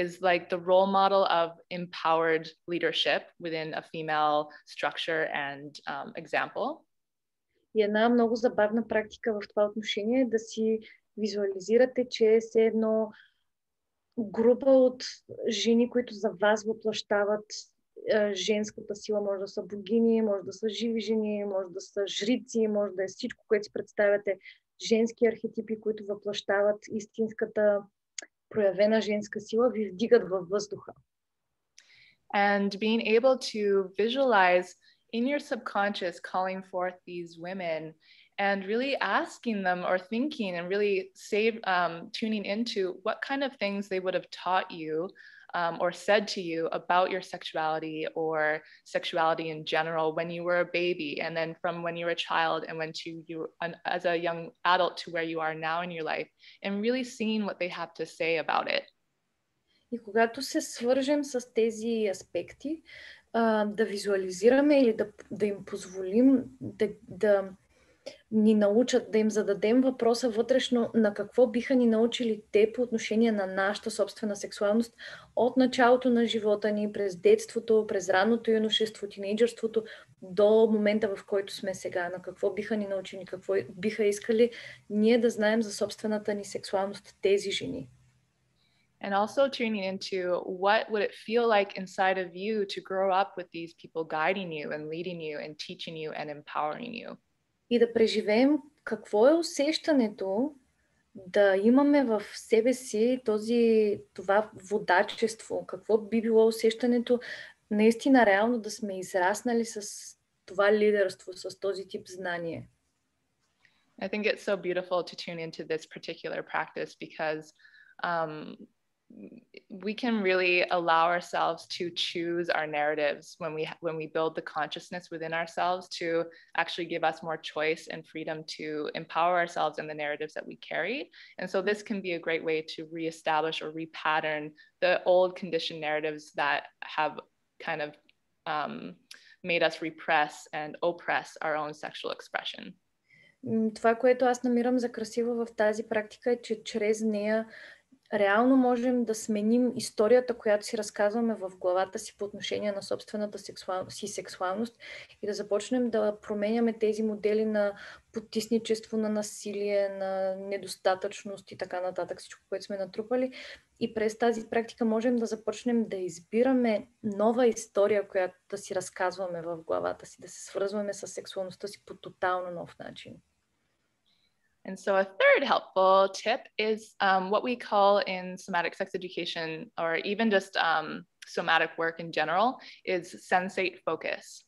is like the role model of empowered leadership within a female structure and example. И една много забавна практика в това отношение е да си визуализирате, че е все едно група от жени, които за вас въплъщават женската сила, може да са богини, може да са живи жени, може да са жрици, може да е всичко, което си представяте, женски архетипи, които въплащават истинската проявена женска сила, ви вдигат във въздуха. And being able to visualize in your subconscious calling forth these women and really asking them or thinking and really tuning into what kind of things they would have taught you or said to you about your sexuality or sexuality in general when you were a baby, and then from when you were a child and when you as a young adult to where you are now in your life, and really seeing what they have to say about it. И когато се свържем с тези аспекти, да визуализираме или да им позволим да ни научат, да им зададем въпроса вътрешно на какво биха ни научили те по отношение на нашата собствена сексуалност от началото на живота ни, през детството, през ранното юношество, тинейджърството, до момента, в който сме сега. На какво биха ни научили, какво биха искали ние да знаем за собствената ни сексуалност, тези жени. And also tuning into what would it feel like inside of you to grow up with these people guiding you and leading you and teaching you and empowering you. И да преживеем какво е усещането да имаме в себе си това водачество, какво би било усещането наистина реално да сме израснали с това лидерство, с този тип знание. I think it's so beautiful to tune into this particular practice because we can really allow ourselves to choose our narratives when we build the consciousness within ourselves to actually give us more choice and freedom to empower ourselves in the narratives that we carry. And so this can be a great way to reestablish or repattern the old conditioned narratives that have kind of made us repress and oppress our own sexual expression. Това, което аз намирам за красиво в тази практика е, че чрез нея реално можем да сменим историята, която си разказваме в главата си по отношение на собствената сексуалност и да започнем да променяме тези модели на потисничество, на насилие, на недостатъчност и така нататък, всичко, което сме натрупали. И през тази практика можем да започнем да избираме нова история, която да си разказваме в главата си, да се свързваме с сексуалността си по тотално нов начин. And so a third helpful tip is what we call in somatic sex education, or even just somatic work in general, is sensate focus.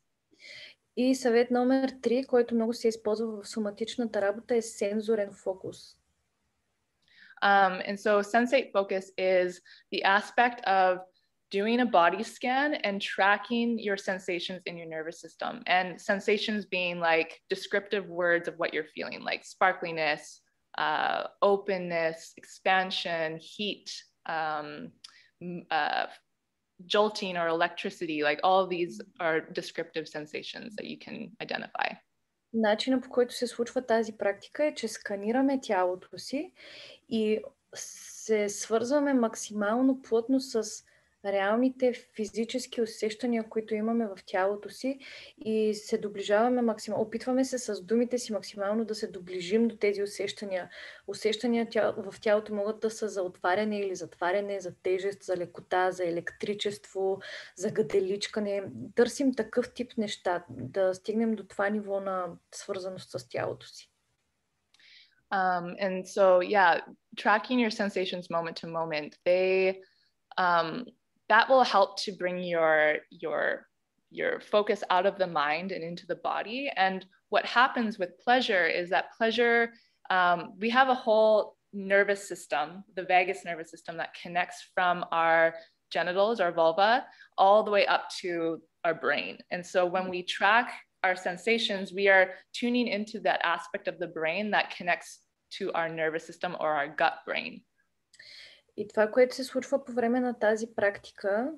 И съвет номер 3, който много се използва в соматичната работа, е сензорен фокус. And so sensate focus is the aspect of doing a body scan and tracking your sensations in your nervous system, and sensations being like descriptive words of what you're feeling, like sparkliness, openness, expansion, heat, jolting or electricity. Like all of these are descriptive sensations that you can identify. Начинът, по който се случва тази практика е, че сканираме тялото си и се свързваме максимално плътно с реалните физически усещания, които имаме в тялото си и се доближаваме максимално, опитваме се с думите си максимално да се доближим до тези усещания. Усещания в тялото могат да са за отваряне или затваряне, за тежест, за лекота, за електричество, за гаделичкане. Търсим такъв тип неща, да стигнем до това ниво на свързаност с тялото си. And so, yeah, tracking your sensations moment to moment, that will help to bring your focus out of the mind and into the body. And what happens with pleasure is that pleasure, we have a whole nervous system, the vagus nervous system, that connects from our genitals, our vulva, all the way up to our brain. And so when we track our sensations, we are tuning into that aspect of the brain that connects to our nervous system or our gut brain. И това, което се случва по време на тази практика,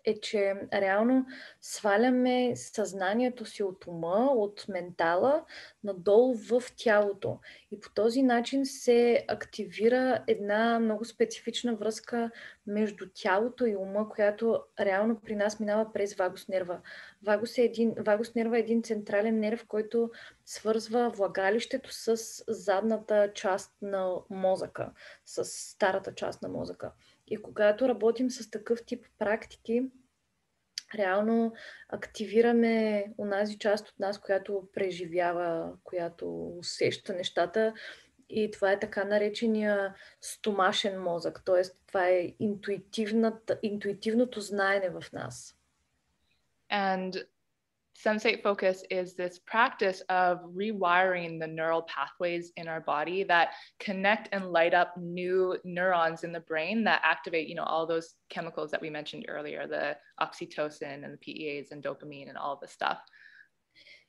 е, че реално сваляме съзнанието си от ума, от ментала, надолу в тялото. И по този начин се активира една много специфична връзка между тялото и ума, която реално при нас минава през вагус нерва. Вагус нерва е един централен нерв, който свързва влагалището с задната част на мозъка, с старата част на мозъка. И когато работим с такъв тип практики, реално активираме онази част от нас, която преживява, която усеща нещата. И това е така наречения стомашен мозък, т.е. това е интуитивното знаене в нас. And sensate focus is this practice of rewiring the neural pathways in our body that connect and light up new neurons in the brain that activate, all those chemicals that we mentioned earlier, the oxytocin and the PEAs and dopamine and all of this stuff.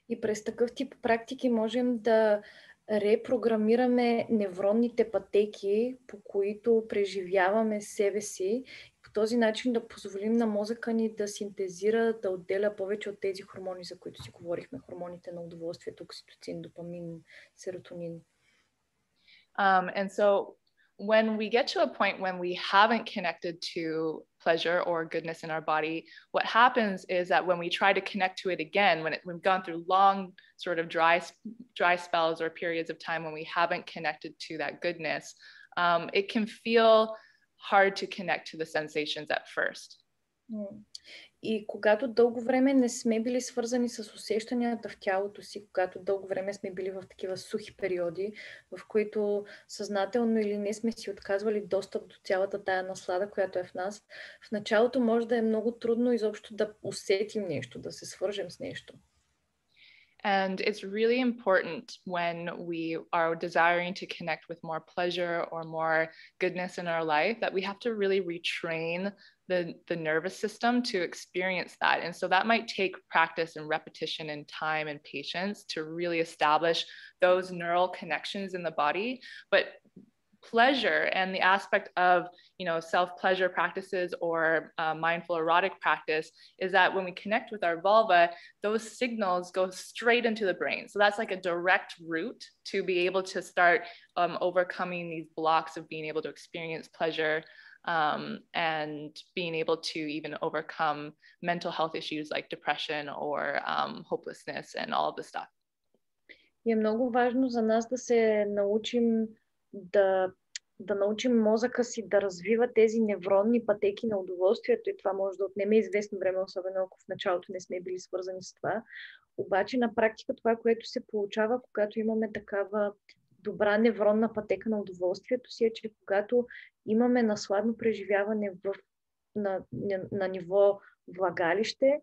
И през такъв тип практики можем да репрограмираме невронните пътеки, по които преживяваме себе си. По този начин да позволим на мозъка ни да синтезира, да отделя повече от тези хормони, за които си говорихме. Хормоните на удоволствието, окситоцин, допамин, серотонин. And so when we get to a point when we haven't connected to pleasure or goodness in our body, what happens is that when we try to connect to it again, when we've gone through long sort of dry spells or periods of time when we haven't connected to that goodness, it can feel hard to connect to the sensations at first. И когато дълго време не сме били свързани с усещанията в тялото си, когато дълго време сме били в такива сухи периоди, в които съзнателно или не сме си отказвали достъп до цялата тая наслада, която е в нас, в началото може да е много трудно изобщо да усетим нещо, да се свържем с нещо. And it's really important when we are desiring to connect with more pleasure or more goodness in our life that we have to really retrain the nervous system to experience that. And so that might take practice and repetition and time and patience to really establish those neural connections in the body. But pleasure and the aspect of self-pleasure practices or mindful erotic practice is that when we connect with our vulva, those signals go straight into the brain. So that's like a direct route to be able to start overcoming these blocks of being able to experience pleasure and being able to even overcome mental health issues like depression or hopelessness and all of the stuff. И е много важно за нас да се научим да научим мозъка си да развива тези невронни пътеки на удоволствието, и това може да отнеме известно време, особено ако в началото не сме били свързани с това. Обаче на практика това, което се получава, когато имаме такава добра невронна пътека на удоволствието си, е, че когато имаме насладно преживяване на ниво влагалище,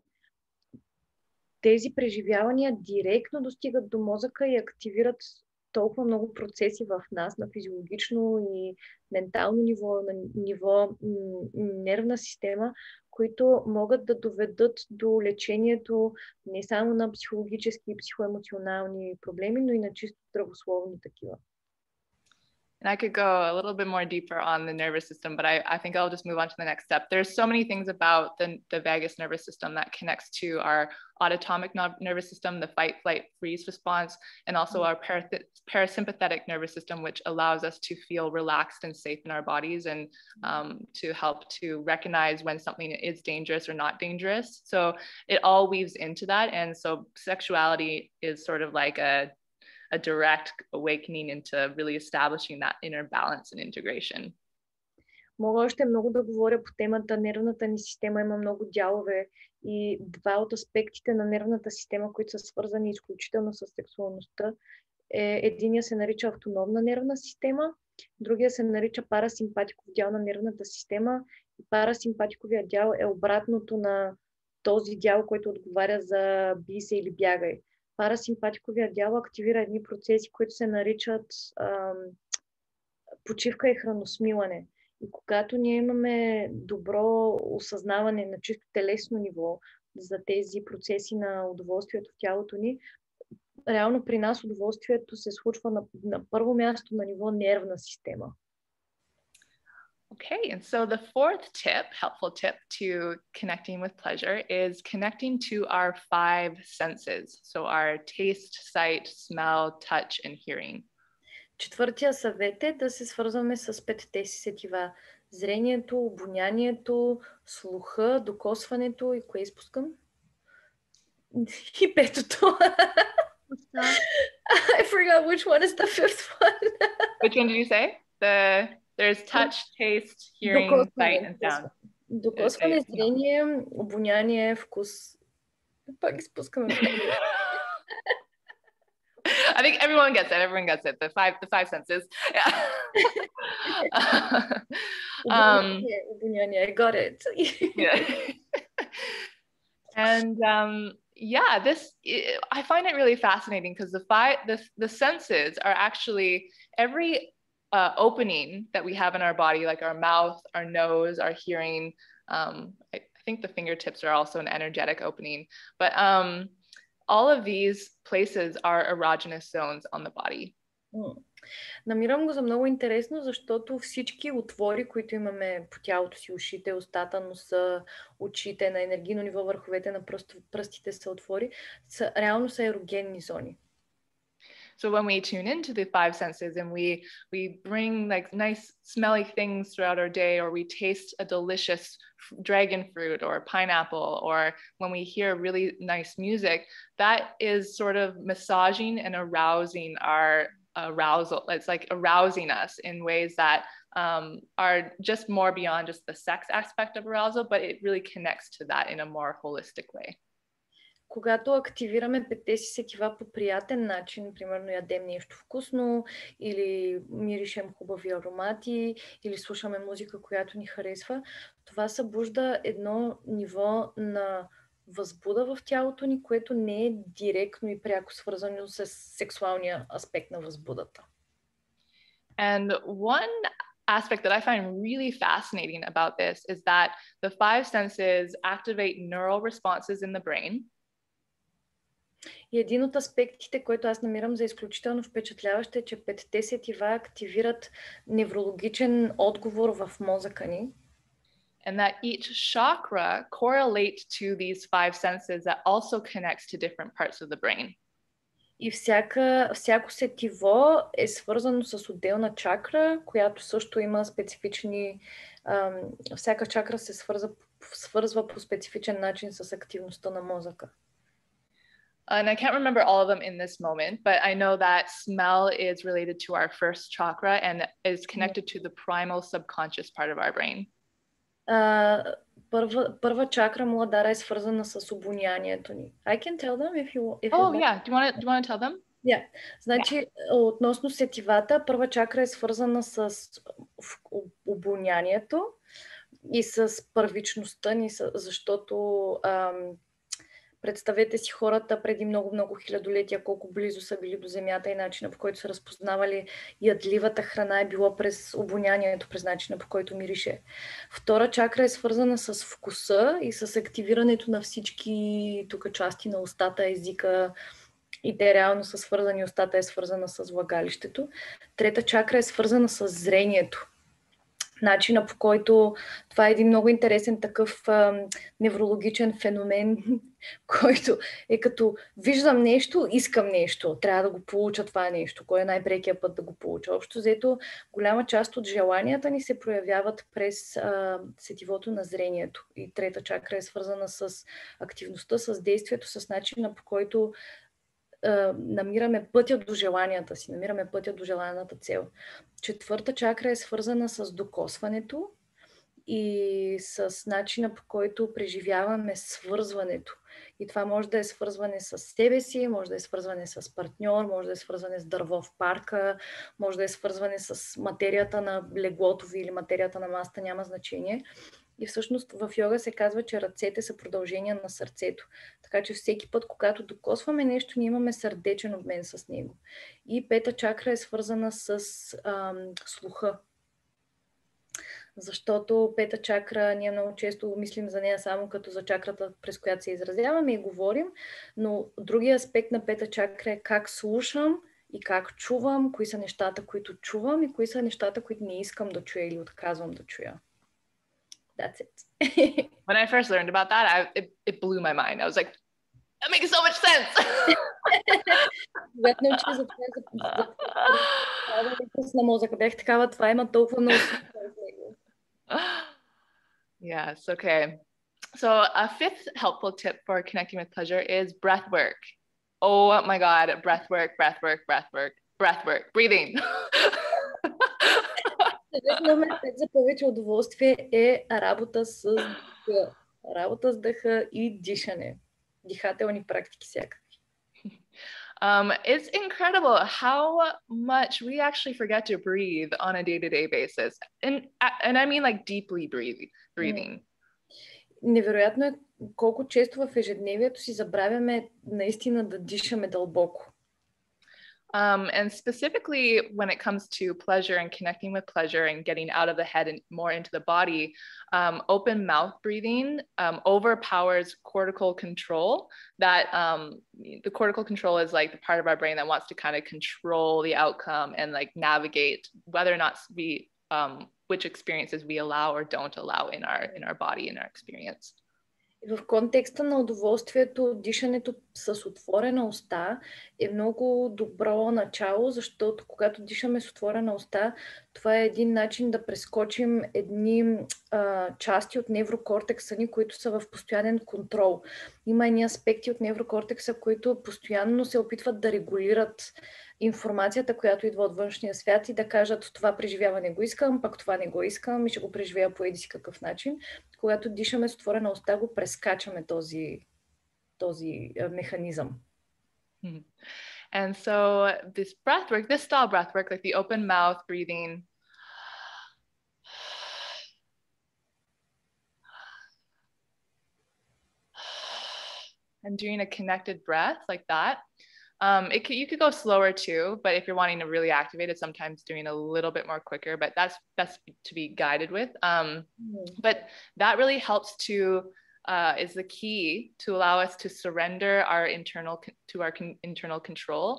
тези преживявания директно достигат до мозъка и активират толкова много процеси в нас на физиологично и ментално ниво, на ниво нервна система, които могат да доведат до лечението не само на психологически и психоемоционални проблеми, но и на чисто здравословни такива. And I could go a little bit more deeper on the nervous system, but I think I'll just move on to the next step. There's so many things about the vagus nervous system that connects to our autonomic nervous system, the fight, flight, freeze response, and also our parasympathetic nervous system, which allows us to feel relaxed and safe in our bodies and to help to recognize when something is dangerous or not dangerous. So it all weaves into that. And so sexuality is sort of like a direct awakening into really establishing that inner balance and integration. Мога още много да говоря по темата. Нервната ни система има много дялове и два от аспектите на нервната система, които са свързани изключително с сексуалността. Единия се нарича автономна нервна система, другия се нарича парасимпатиков дял на нервната система. И парасимпатиковия дял е обратното на този дял, който отговаря за бий се или бягай. Парасимпатиковия дял активира едни процеси, които се наричат почивка и храносмилане. И когато ние имаме добро осъзнаване на чисто телесно ниво за тези процеси на удоволствието в тялото ни, реално при нас удоволствието се случва на първо място на ниво нервна система. Okay, and so the fourth tip, helpful tip to connecting with pleasure is connecting to our five senses. So our taste, sight, smell, touch, and hearing. Четвъртия съвет е да се свързваме с петте си сетива. Зрението, обонянието, слуха, докосването и кое изпускам? И петото. I forgot which one is the fifth one. Which one did you say? There's touch, taste, hearing, sight, and sound. Докосване, зрение, обоняние, вкус. Пак ги спускаме. I think everyone gets it. Everyone gets it. The five senses. Yeah. I got it. Yeah. And yeah, I find it really fascinating because the senses are actually every opening that we have in our body, like our mouth, our nose, our hearing. I think the fingertips are also an energetic opening, but all of these places are erogenous zones on the body. Намирам го за много интересно, защото всички отвори, които имаме по тялото си, ушите, устата, носа, очите, на енергийно ниво, върховете на пръстите са отвори, реално са ерогенни зони. So when we tune into the five senses and we bring like nice smelly things throughout our day, or we taste a delicious dragon fruit or pineapple, or when we hear really nice music, that is sort of massaging and arousing our arousal. It's like arousing us in ways that are just more beyond just the sex aspect of arousal, but it really connects to that in a more holistic way. Когато активираме петте си сетива по приятен начин, примерно ядем нещо вкусно, или миришем хубави аромати, или слушаме музика, която ни харесва, това събужда едно ниво на възбуда в тялото ни, което не е директно и пряко свързано с сексуалния аспект на възбудата. And one aspect that I find really fascinating about this is that the five senses activate neural responses in the brain. И един от аспектите, който аз намирам за изключително впечатляващ, е, че петте сетива активират неврологичен отговор в мозъка ни. And that each chakra correlates to these five senses that also connects to different parts of the brain. И всяко сетиво е свързано с отделна чакра, която също има специфични... всяка чакра се свързва по специфичен начин с активността на мозъка. And I can't remember all of them in this moment, but I know that smell is related to our first chakra and is connected to the primal subconscious part of our brain. Първа чакра, Муладара, е свързана с обонянието ни. I can tell them if you yeah. Do you want to tell them? Yeah. Значи, относно сетивата, първа чакра е свързана с обонянието и с първичността ни, защото представете си хората преди много хилядолетия, колко близо са били до земята и начина, по който са разпознавали ядливата храна е било през обонянието, през начина, по който мирише. Втора чакра е свързана с вкуса и с активирането на всички тук части на устата, езика, и те реално са свързани. Устата е свързана с влагалището. Трета чакра е свързана с зрението. Начина, по който това е един много интересен такъв неврологичен феномен, който е като виждам нещо, искам нещо, трябва да го получа това нещо, кой е най-прекият път да го получа. Общо взето, голяма част от желанията ни се проявяват през сетивото на зрението. И трета чакра е свързана с активността, с действието, с начина, по който намираме пътя до желанията си, намираме пътя до желаната цел. Четвърта чакра е свързана с докосването и с начина, по който преживяваме свързването. И това може да е свързване с себе си, може да е свързване с партньор, може да е свързване с дърво в парка, може да е свързване с материята на леглото ви или материята на масата, няма значение. И всъщност в йога се казва, че ръцете са продължения на сърцето. Така че всеки път, когато докосваме нещо, ние имаме сърдечен обмен с него. И пета чакра е свързана с слуха. Защото пета чакра, ние много често мислим за нея само като за чакрата, през която се изразяваме и говорим, но другия аспект на пета чакра е как слушам и как чувам, кои са нещата, които чувам и кои са нещата, които не искам да чуя или отказвам да чуя. That's it. When I first learned about that, it blew my mind. I was like, that makes so much sense. Когато научих за това мозъка, бях такава, това има толкова много. Yes, okay. So a fifth helpful tip for connecting with pleasure is breath work. Oh my God, breath work, breath work, breath work, breath work, breathing. Съвет номер 5 за повече удоволствие е работа с дъха. Работа с дъха и дишане. Дихателни практики всякакви. It's incredible how much we actually forget to breathe on a day-to-day basis. And I mean like deeply breathing. Невероятно е колко често в ежедневието си забравяме наистина да дишаме дълбоко. And specifically when it comes to pleasure and connecting with pleasure and getting out of the head and more into the body, open mouth breathing overpowers cortical control. That the cortical control is like the part of our brain that wants to kind of control the outcome and like navigate whether or not we which experiences we allow or don't allow in our body, in our experience. В контекста на удоволствието, дишането с отворена уста е много добро начало, защото когато дишаме с отворена уста, това е един начин да прескочим едни части от неврокортекса ни, които са в постоянен контрол. Има едни аспекти от неврокортекса, които постоянно се опитват да регулират информацията, която идва от външния свят и да кажат това преживяване го искам, пък това не го искам и ще го преживея по еди си какъв начин. Когато дишаме с отворена уста, го прескачаме този механизъм. And so this breathwork, this style breathwork, like the open mouth breathing, and doing a connected breath like that. You could go slower too, but if you're wanting to really activate it, sometimes doing a little bit more quicker, but that's best to be guided with. But that really helps to, is the key to allow us to surrender our internal control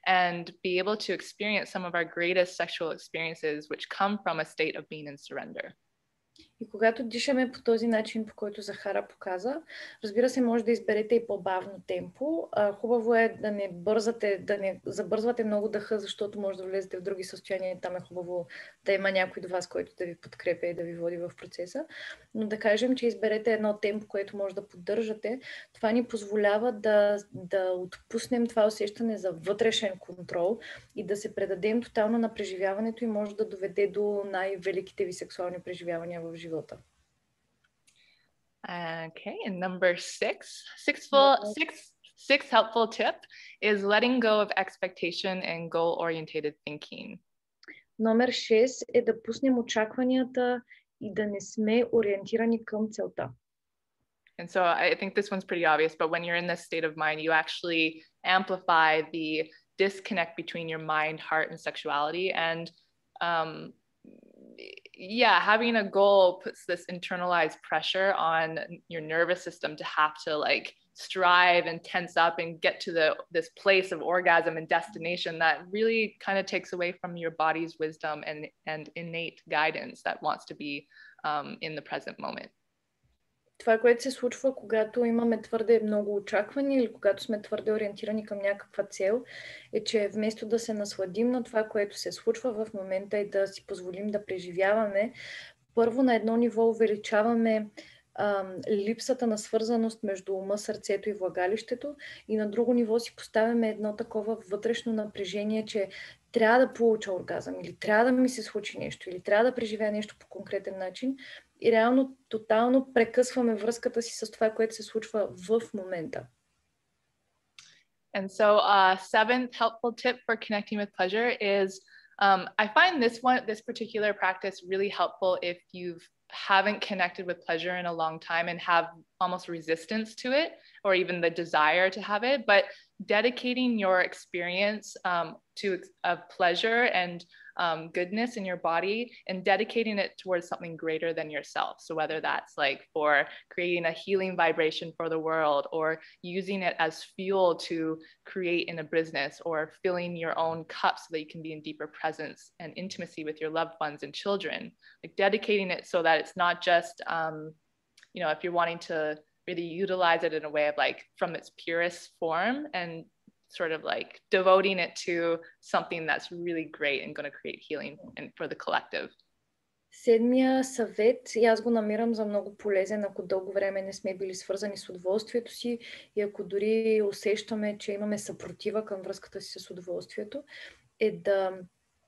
and be able to experience some of our greatest sexual experiences, which come from a state of being in surrender. И когато дишаме по този начин, по който Захара показа, разбира се, може да изберете и по-бавно темпо. Хубаво е да не бързате, да не забързвате много дъха, защото може да влезете в други състояния. Там е хубаво да има някой до вас, който да ви подкрепя и да ви води в процеса. Но да кажем, че изберете едно темпо, което може да поддържате. Това ни позволява да отпуснем това усещане за вътрешен контрол и да се предадем тотално на преживяването и може да доведе до най-великите ви сексуални преживявания в живота. Okay, and number sixth helpful tip is letting go of expectation and goal-oriented thinking. Номер 6 е да пуснем очакванията и да не сме ориентирани към целта. And so I think this one's pretty obvious, but when you're in this state of mind, you actually amplify the disconnect between your mind, heart, and sexuality. And having a goal puts this internalized pressure on your nervous system to have to like strive and tense up and get to this place of orgasm and destination that really kind of takes away from your body's wisdom and innate guidance that wants to be in the present moment. Това, което се случва, когато имаме твърде много очаквания или когато сме твърде ориентирани към някаква цел, е, че вместо да се насладим на това, което се случва в момента и да си позволим да преживяваме, първо на едно ниво увеличаваме липсата на свързаност между ума, сърцето и влагалището и на друго ниво си поставяме едно такова вътрешно напрежение, че трябва да получа оргазъм или трябва да ми се случи нещо или трябва да преживея нещо по конкретен начин и реално тотално прекъсваме връзката си с това, което се случва в момента. And so seventh helpful tip for connecting with pleasure is I find this particular practice really helpful if you haven't connected with pleasure in a long time and have almost resistance to it or even the desire to have it, but dedicating your experience to pleasure and goodness in your body and dedicating it towards something greater than yourself. So whether that's like for creating a healing vibration for the world or using it as fuel to create in a business or filling your own cup so that you can be in deeper presence and intimacy with your loved ones and children, like dedicating it so that it's not just, if you're wanting to really utilize it in a way of like from its purest form and sort of like devoting it to something that's really great and going to create healing for the collective. Седмия съвет, и аз го намирам за много полезен, ако дълго време не сме били свързани с удоволствието си и ако дори усещаме, че имаме съпротива към връзката си с удоволствието, е да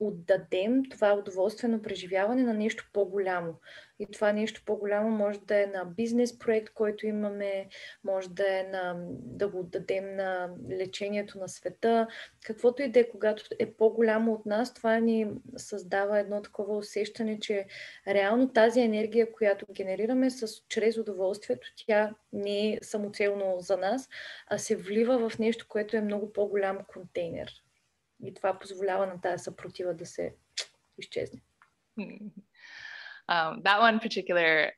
отдадем това удоволствено преживяване на нещо по-голямо. И това нещо по-голямо може да е на бизнес проект, който имаме, може да е да го отдадем на лечението на света. Каквото и да е, когато е по-голямо от нас, това ни създава едно такова усещане, че реално тази енергия, която генерираме чрез удоволствието, тя не е самоцелно за нас, а се влива в нещо, което е много по-голям контейнер. И това позволява на тази съпротива да се изчезне. That one particular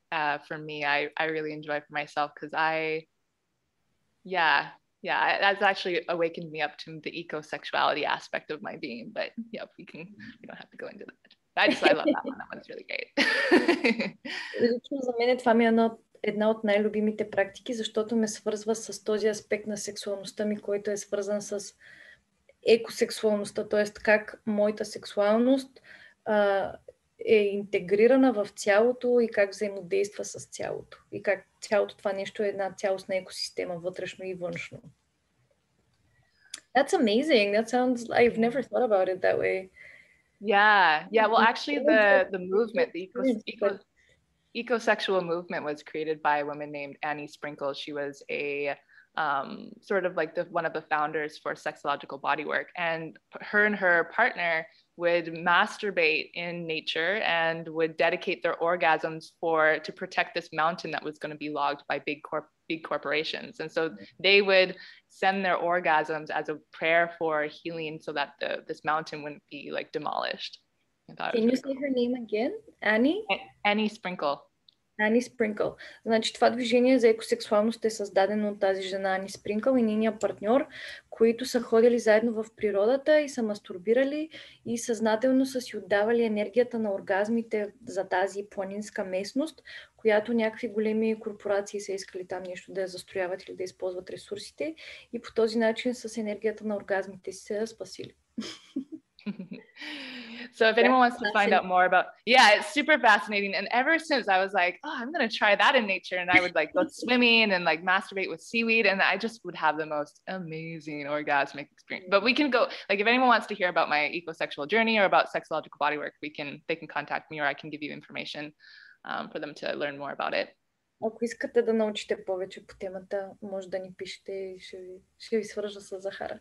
for me, I really enjoy for myself because that's actually awakened me up to the eco-sexuality aspect of my being. But yeah, we don't have to go into that. I love that one. That one's really great. Лично за мен това ми е една от най-любимите практики, защото ме свързва с този аспект на сексуалността ми, който е свързан с екосексуалността, т.е. как моята сексуалност е интегрирана в цялото и как взаимодейства с цялото. И как цялото това нещо е една цялостна екосистема, вътрешно и външно. That's amazing. That sounds... I've never thought about it that way. Yeah. Well, actually, the movement, the ecosexual movement was created by a woman named Annie Sprinkle. She was a sort of like one of the founders for sexological bodywork, and her partner would masturbate in nature and would dedicate their orgasms to protect this mountain that was going to be logged by big corporations. And so they would send their orgasms as a prayer for healing so that this mountain wouldn't be like demolished. Can you say her name again? Annie Sprinkle. Ани Спринкъл. Значи това движение за екосексуалност е създадено от тази жена Ани Спринкъл и нейния партньор, които са ходили заедно в природата и са мастурбирали и съзнателно са си отдавали енергията на оргазмите за тази планинска местност, която някакви големи корпорации са искали там нещо да я застрояват или да използват ресурсите и по този начин с енергията на оргазмите си се спасили. So if anyone wants to find out more about, it's super fascinating. And ever since I was like, I'm going to try that in nature. And I would like go swimming and like masturbate with seaweed. And I just would have the most amazing orgasmic experience. But we can go, like if anyone wants to hear about my ecosexual journey or about sexological bodywork, they can contact me or I can give you information for them to learn more about it. Ако искате да научите повече по темата, може да ни пишете и ще ви свържа с Захара.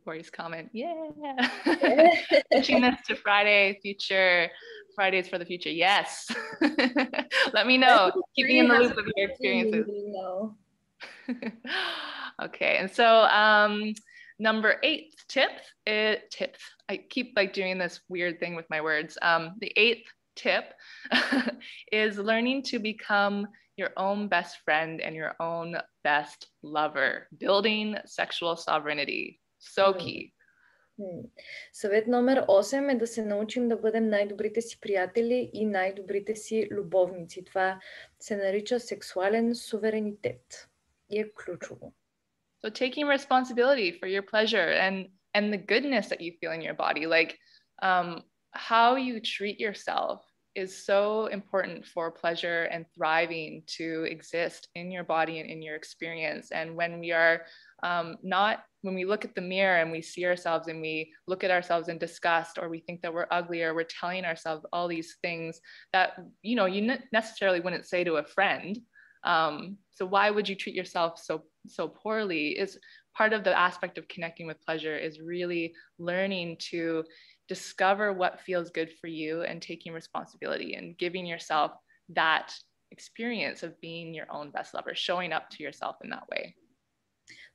Boris comment, pushing this to Fridays for the future. Yes. Let me know. Keep me in the loop of your experiences. Okay, and so number 8 tip. I keep like doing this weird thing with my words. The 8th tip is learning to become your own best friend and your own best lover. Building sexual sovereignty. So key. Съвет номер 8 е да се научим да бъдем най-добрите си приятели и най-добрите си любовници. Това се нарича сексуален суверенитет и е ключово. So taking responsibility for your pleasure and the goodness that you feel in your body, like how you treat yourself is so important for pleasure and thriving to exist in your body and in your experience. And when we are when we look at the mirror and we see ourselves and we look at ourselves in disgust, or we think that we're ugly, or we're telling ourselves all these things that, you necessarily wouldn't say to a friend. So why would you treat yourself so poorly? Is part of the aspect of connecting with pleasure is really learning to discover what feels good for you and taking responsibility and giving yourself that experience of being your own best lover, showing up to yourself in that way.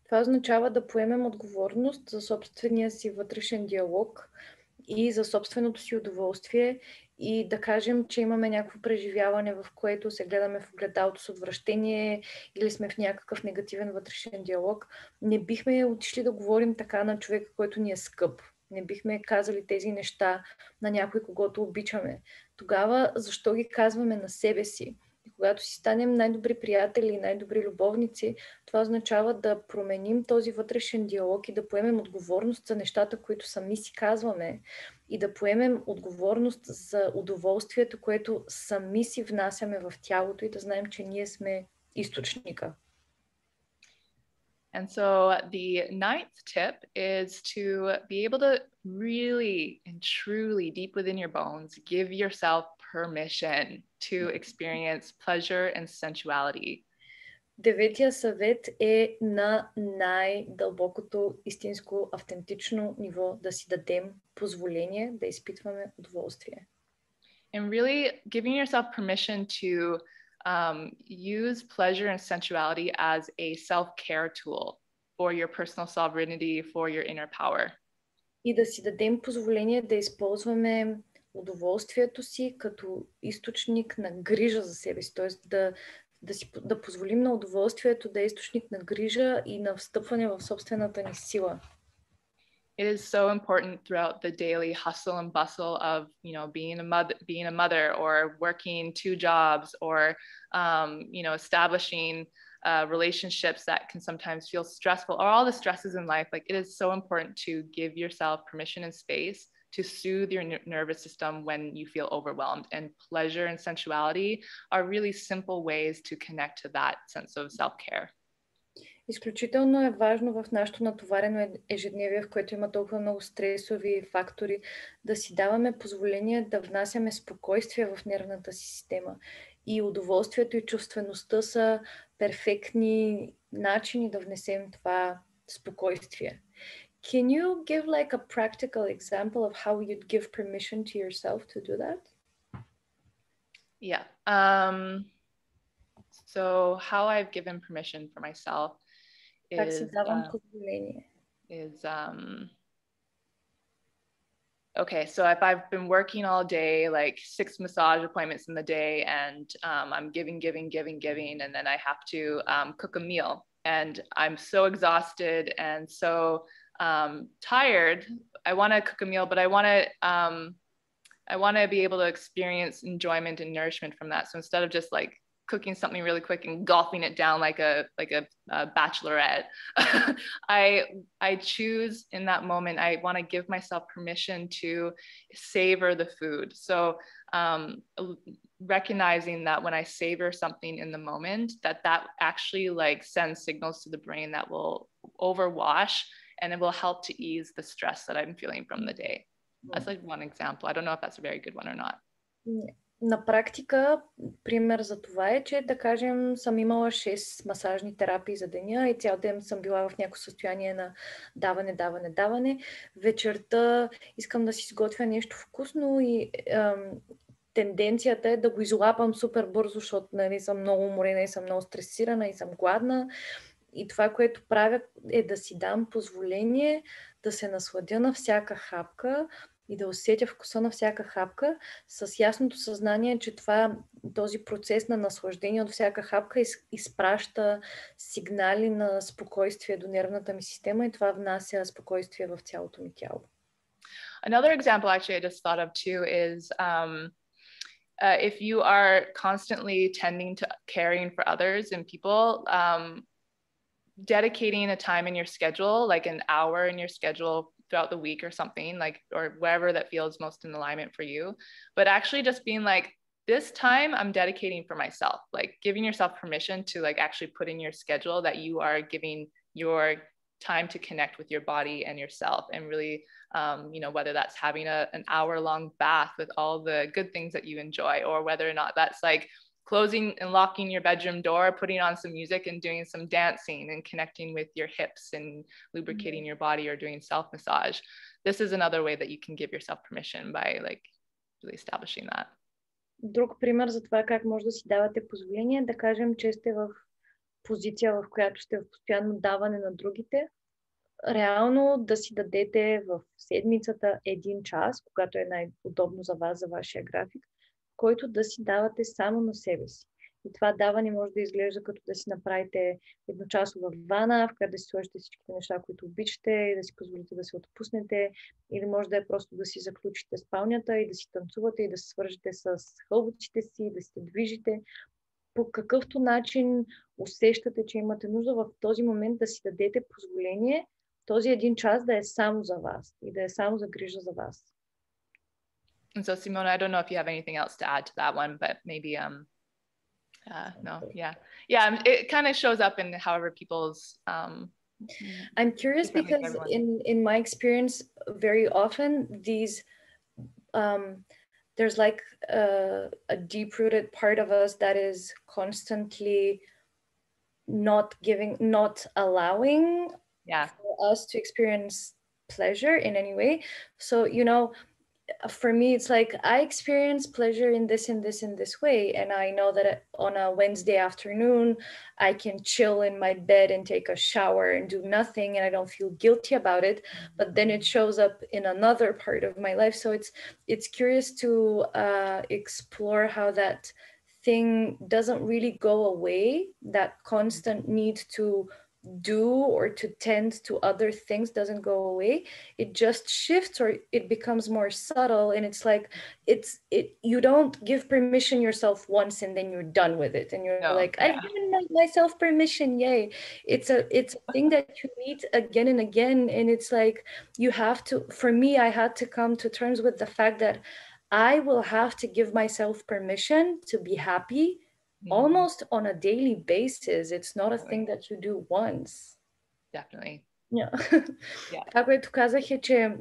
Това означава да поемем отговорност за собствения си вътрешен диалог и за собственото си удоволствие и да кажем, че имаме някакво преживяване, в което се гледаме в огледалото с отвращение или сме в някакъв негативен вътрешен диалог. Не бихме отишли да говорим така на човека, който ни е скъп. Не бихме казали тези неща на някой, когото обичаме. Тогава защо ги казваме на себе си? И когато си станем най-добри приятели и най-добри любовници, това означава да променим този вътрешен диалог и да поемем отговорност за нещата, които сами си казваме и да поемем отговорност за удоволствието, което сами си внасяме в тялото и да знаем, че ние сме източника. And so the ninth tip is to be able to really and truly, deep within your bones, give yourself permission to experience pleasure and sensuality. Деветия съвет е на най-дълбокото, истинско, автентично ниво да си дадем позволение да изпитваме удоволствие. And really giving yourself permission to use pleasure and sensuality as a self-care tool for your personal sovereignty, for your inner power. И да си дадем позволение да използваме удоволствието си като източник на грижа за себе си, т.е. да позволим на удоволствието да е източник на грижа и на встъпване в собствената ни сила. It is so important throughout the daily hustle and bustle of, being a mother or working two jobs or, establishing relationships that can sometimes feel stressful, or all the stresses in life. Like, it is so important to give yourself permission and space to soothe your nervous system when you feel overwhelmed. And pleasure and sensuality are really simple ways to connect to that sense of self-care. Изключително е важно в нашето натоварено ежедневие, в което има толкова много стресови фактори, да си даваме позволение да внасяме спокойствие в нервната си система. И удоволствието и чувствеността са перфектни начини да внесем това спокойствие. Can you give like a practical example of how you'd give permission to yourself to do that? Yeah. So how I've given permission for myself is okay. So if I've been working all day, like 6 massage appointments in the day, and I'm giving, and then I have to cook a meal, and I'm so exhausted and so tired. I want to cook a meal, but I want to be able to experience enjoyment and nourishment from that. So instead of just like cooking something really quick and gulping it down like a bachelorette, I choose in that moment, I want to give myself permission to savor the food. So recognizing that when I savor something in the moment, that actually like sends signals to the brain that will overwash, and it will help to ease the stress that I'm feeling from the day. That's like one example. I don't know if that's a very good one or not. На практика, пример за това е, че да кажем съм имала 6 масажни терапии за деня и цял ден съм била в някакво състояние на даване. Вечерта искам да си сготвя нещо вкусно и тенденцията е да го излапам супер бързо, защото съм много уморена и съм много стресирана и съм гладна. И това, което правя, е да си дам позволение да се насладя на всяка хапка и да усетя вкуса на всяка хапка с ясното съзнание, че този процес на наслаждение от всяка хапка изпраща сигнали на спокойствие до нервната ми система и това внася спокойствие в цялото ми тяло. Another example actually I just thought of too is if you are constantly tending to caring for others and people, dedicating a time in your schedule, like an hour in your schedule throughout the week or something, like, or wherever that feels most in alignment for you, but actually just being like, this time I'm dedicating for myself, like giving yourself permission to like actually put in your schedule that you are giving your time to connect with your body and yourself, and really, whether that's having an hour-long bath with all the good things that you enjoy, or whether or not that's like closing and locking your bedroom door, putting on some music and doing some dancing and connecting with your hips and lubricating your body, or doing self-massage. This is another way that you can give yourself permission by like really establishing that. Друг пример за това как може да си давате позволение, да кажем, че сте в позиция, в която сте в постоянно даване на другите. Реално да си дадете в седмицата 1 час, когато е най-удобно за вас, за вашия график, който да си давате само на себе си. И това даване може да изглежда като да си направите едночасова вана, в която да си сложите всичките неща, които обичате и да си позволите да се отпуснете. Или може да е просто да си заключите спалнята и да си танцувате и да се свържете с хълбочите си, да се движите. По какъвто начин усещате, че имате нужда в този момент да си дадете позволение този 1 час да е само за вас и да е само за грижа за вас. And so, Simona, I don't know if you have anything else to add to that one, but maybe, no, yeah. It kind of shows up in however people's I'm curious because in my experience, very often there's like a deep-rooted part of us that is constantly not allowing for us to experience pleasure in any way. So, for me, it's like I experience pleasure in this way. And I know that on a Wednesday afternoon, I can chill in my bed and take a shower and do nothing. And I don't feel guilty about it. But then it shows up in another part of my life. So it's curious to explore how that thing doesn't really go away, that constant need to do or to tend to other things doesn't go away. It just shifts, or it becomes more subtle, and it's like you don't give permission yourself once and then you're done with it and you're I've given myself permission, yay. It's a thing that you need again and again, and it's like you have to, for me, I had to come to terms with the fact that I will have to give myself permission to be happy almost on a daily basis. It's not a thing that you do once. Definitely. Yeah. Това, което казах, е, че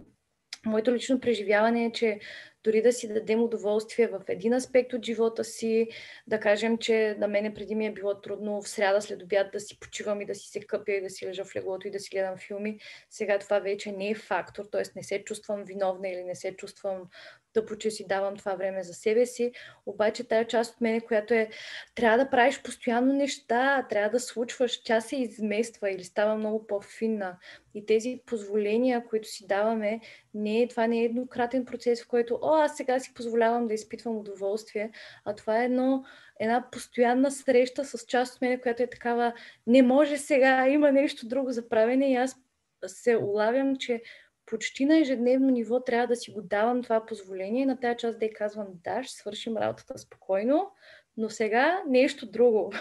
моето лично преживяване е, че дори да си дадем удоволствие в един аспект от живота си, да кажем, че на мене преди ми е било трудно в сряда след обяд да си почивам и да си се къпя и да си лежа в леглото и да си гледам филми, сега това вече не е фактор, т.е. не се чувствам виновна или не се чувствам тъпо, че си давам това време за себе си, обаче тая част от мене, която трябва да правиш постоянно неща, трябва да случваш, тя се измества или става много по-финна. И тези позволения, които си даваме, това не е еднократен процес, в който аз сега си позволявам да изпитвам удоволствие, а това е една постоянна среща с част от мене, която е такава, не може сега, има нещо друго за правене, и аз се улавям, че почти на ежедневно ниво трябва да си го давам това позволение и на тази част да й казвам, да, ще свършим работата спокойно, но сега нещо друго.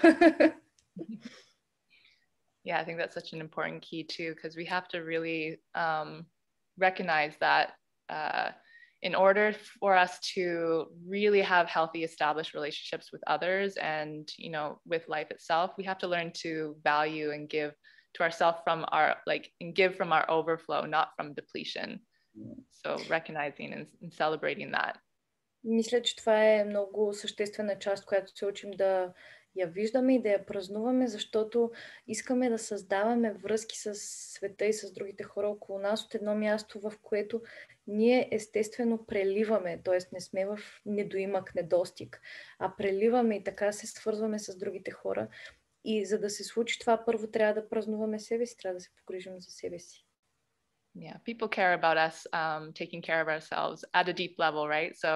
Yeah, I think that's such an important key too, because we have to really recognize that in order for us to really have healthy, established relationships with others and, with life itself, we have to learn to value and give to ourselves from our, and give from our overflow, not from depletion. So recognizing and celebrating that. Мисля, че това е много съществена част, която се учим да я виждаме и да я празнуваме, защото искаме да създаваме връзки с света и с другите хора около нас от едно място, в което ние естествено преливаме, т.е. не сме в недоимък, недостиг, а преливаме и така се свързваме с другите хора. И за да се случи това, първо трябва да празнуваме себе си, трябва да се погрижим за себе си. Yeah, people care about us taking care of ourselves at a deep level, right? So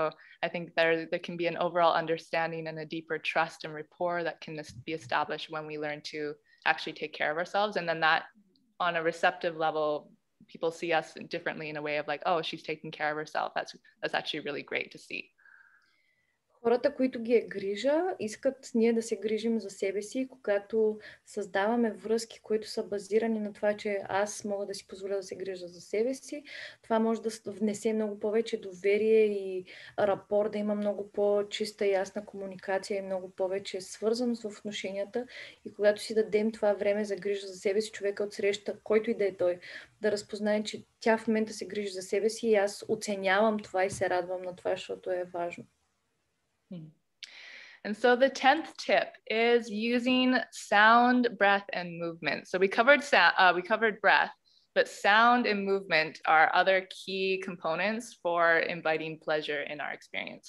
I think there can be an overall understanding and a deeper trust and rapport that can be established when we learn to actually take care of ourselves. And then that, on a receptive level, people see us differently in a way of like, oh, she's taking care of herself. That's actually really great to see. Хората, които ги е грижа, искат ние да се грижим за себе си, когато създаваме връзки, които са базирани на това, че аз мога да си позволя да се грижа за себе си. Това може да внесе много повече доверие и рапор, да има много по-чиста и ясна комуникация и много повече свързаност в отношенията. И когато си дадем това време за грижа за себе си, човека отсреща, който и да е той, да разпознае, че тя в момента се грижи за себе си и аз оценявам това и се радвам на това, защото е важно. And so the 10th tip is using sound, breath, and movement. So we covered breath, but sound and movement are other key components for inviting pleasure in our experience.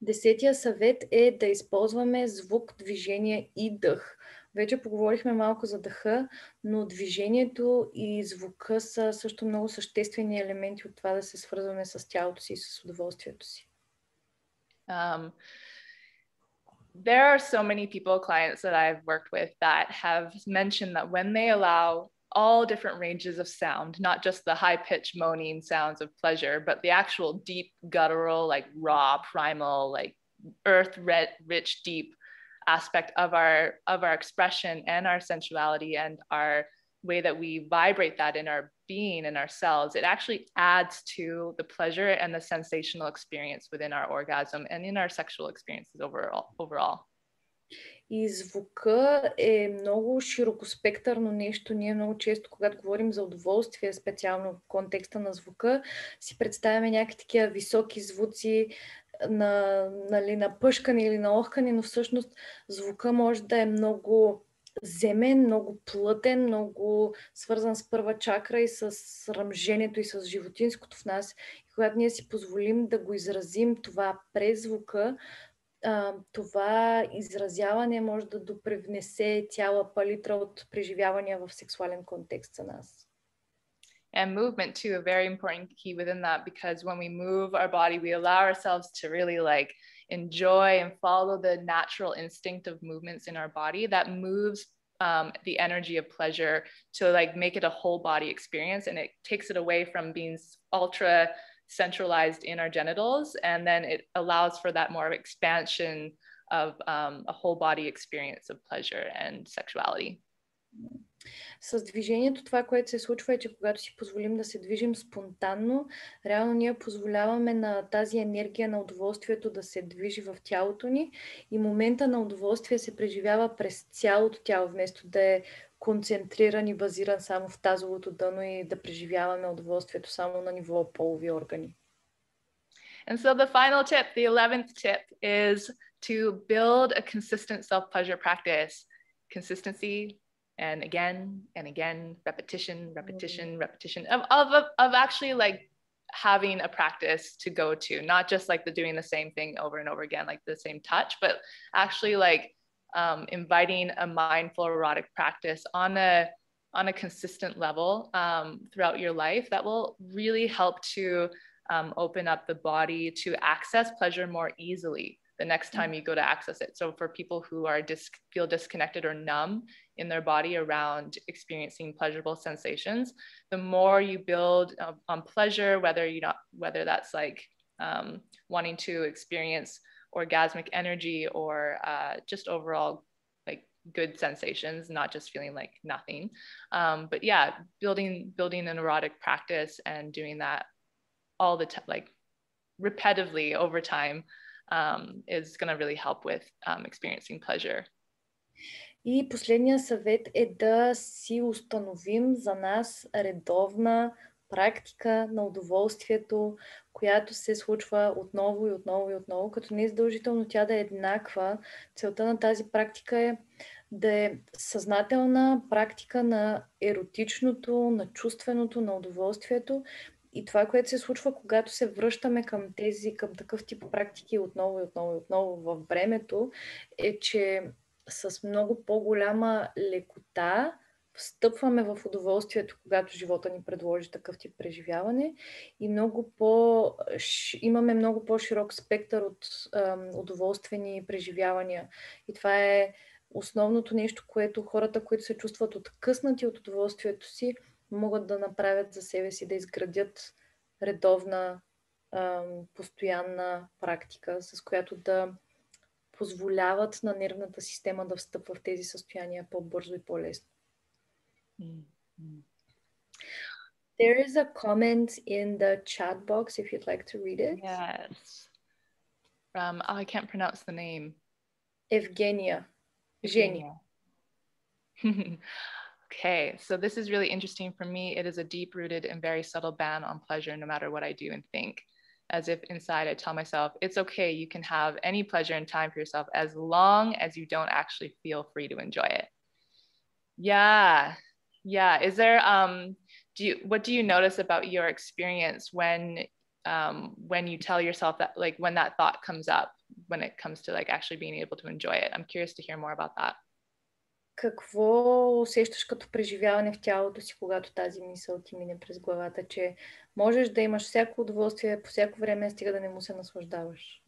10-тия съвет е да използваме звук, движение и дъх. Вече поговорихме малко за дъха, но движението и звука са също много съществени елементи от това да се свързваме с тялото си и с удоволствието си. There are so many clients that I've worked with that have mentioned that when they allow all different ranges of sound, not just the high-pitched moaning sounds of pleasure, but the actual deep, guttural, like raw, primal, like earth-rich, deep aspect of our expression and our sensuality and our way that we vibrate that in our being and ourselves, it actually adds to the pleasure and the sensational experience within our orgasm and in our sexual experiences overall. И звука е много широкоспектърно нещо. Ние много често, когато говорим за удоволствие, специално в контекста на звука, си представяме някакви такива високи звуци на пъшкане или на охкане, но всъщност звука може да е много земен, много плътен, много свързан с първа чакра и с ръмженето и с животинското в нас. И когато ние си позволим да го изразим това през звука, това изразяване може да допривнесе цяла палитра от преживявания в сексуален контекст за нас. And movement too, a very important key within that, because when we move our body, we allow ourselves to really like enjoy and follow the natural instinct of movements in our body that moves the energy of pleasure to like make it a whole body experience, and it takes it away from being ultra centralized in our genitals, and then it allows for that more expansion of a whole body experience of pleasure and sexuality. С движението това, което се случва е, че когато си позволим да се движим спонтанно, реално ние позволяваме на тази енергия на удоволствието да се движи в тялото ни и момента на удоволствие се преживява през цялото тяло, вместо да е концентриран и базиран само в тазовото дъно и да преживяваме удоволствието само на ниво полови органи. And so the final tip, the 11th tip, is to build a consistent self-pleasure practice. Consistency, and again, repetition of actually like having a practice to go to, not just like the doing the same thing over and over again, like the same touch, but actually like inviting a mindful erotic practice on a consistent level throughout your life that will really help to open up the body to access pleasure more easily the next time you go to access it. So for people who are feel disconnected or numb in their body around experiencing pleasurable sensations, the more you build on pleasure, whether that's like wanting to experience orgasmic energy or just overall like good sensations, not just feeling like nothing. But yeah, building an erotic practice and doing that all the time, like repetitively over time, is going to really help with experiencing pleasure. И последния съвет е да си установим за нас редовна практика на удоволствието, която се случва отново и отново и отново, като не е задължително тя да е еднаква. Целта на тази практика е да е съзнателна практика на еротичното, на чувственото, на удоволствието. И това, което се случва, когато се връщаме към такъв тип практики отново и отново и отново във времето, е, че с много по-голяма лекота встъпваме в удоволствието, когато живота ни предложи такъв тип преживяване и имаме много по-широк спектър от удоволствени преживявания. И това е основното нещо, което хората, които се чувстват откъснати от удоволствието си, могат да направят за себе си, да изградят редовна, постоянна практика, с която да позволяват на нервната система да встъпва в тези състояния по-бързо и по-лесно. There is a comment in the chat box if you'd like to read it. Yes. I can't pronounce the name. Evgenia. Okay, so this is really interesting for me. It is a deep-rooted and very subtle ban on pleasure no matter what I do and think. As if inside I tell myself, it's okay, you can have any pleasure and time for yourself as long as you don't actually feel free to enjoy it. Yeah. Is there, what do you notice about your experience when you tell yourself that, like when that thought comes up, when it comes to like actually being able to enjoy it? I'm curious to hear more about that. Какво усещаш като преживяване в тялото си, когато тази мисъл ти мине през главата, че можеш да имаш всяко удоволствие по всяко време, стига да не му се наслаждаваш?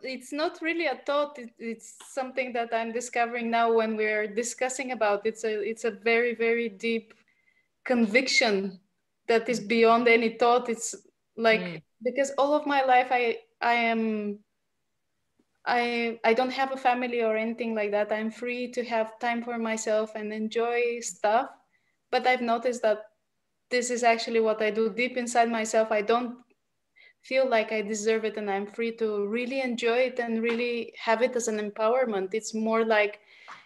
It's not really a thought. It's something that I'm discovering now when we're discussing about it. It's a very, very deep conviction that is beyond any thought. It's like, because all of my life I don't have a family or anything like that. I'm free to have time for myself and enjoy stuff. But I've noticed that this is actually what I do deep inside myself. I don't feel like I deserve it and I'm free to really enjoy it and really have it as an empowerment. It's more like,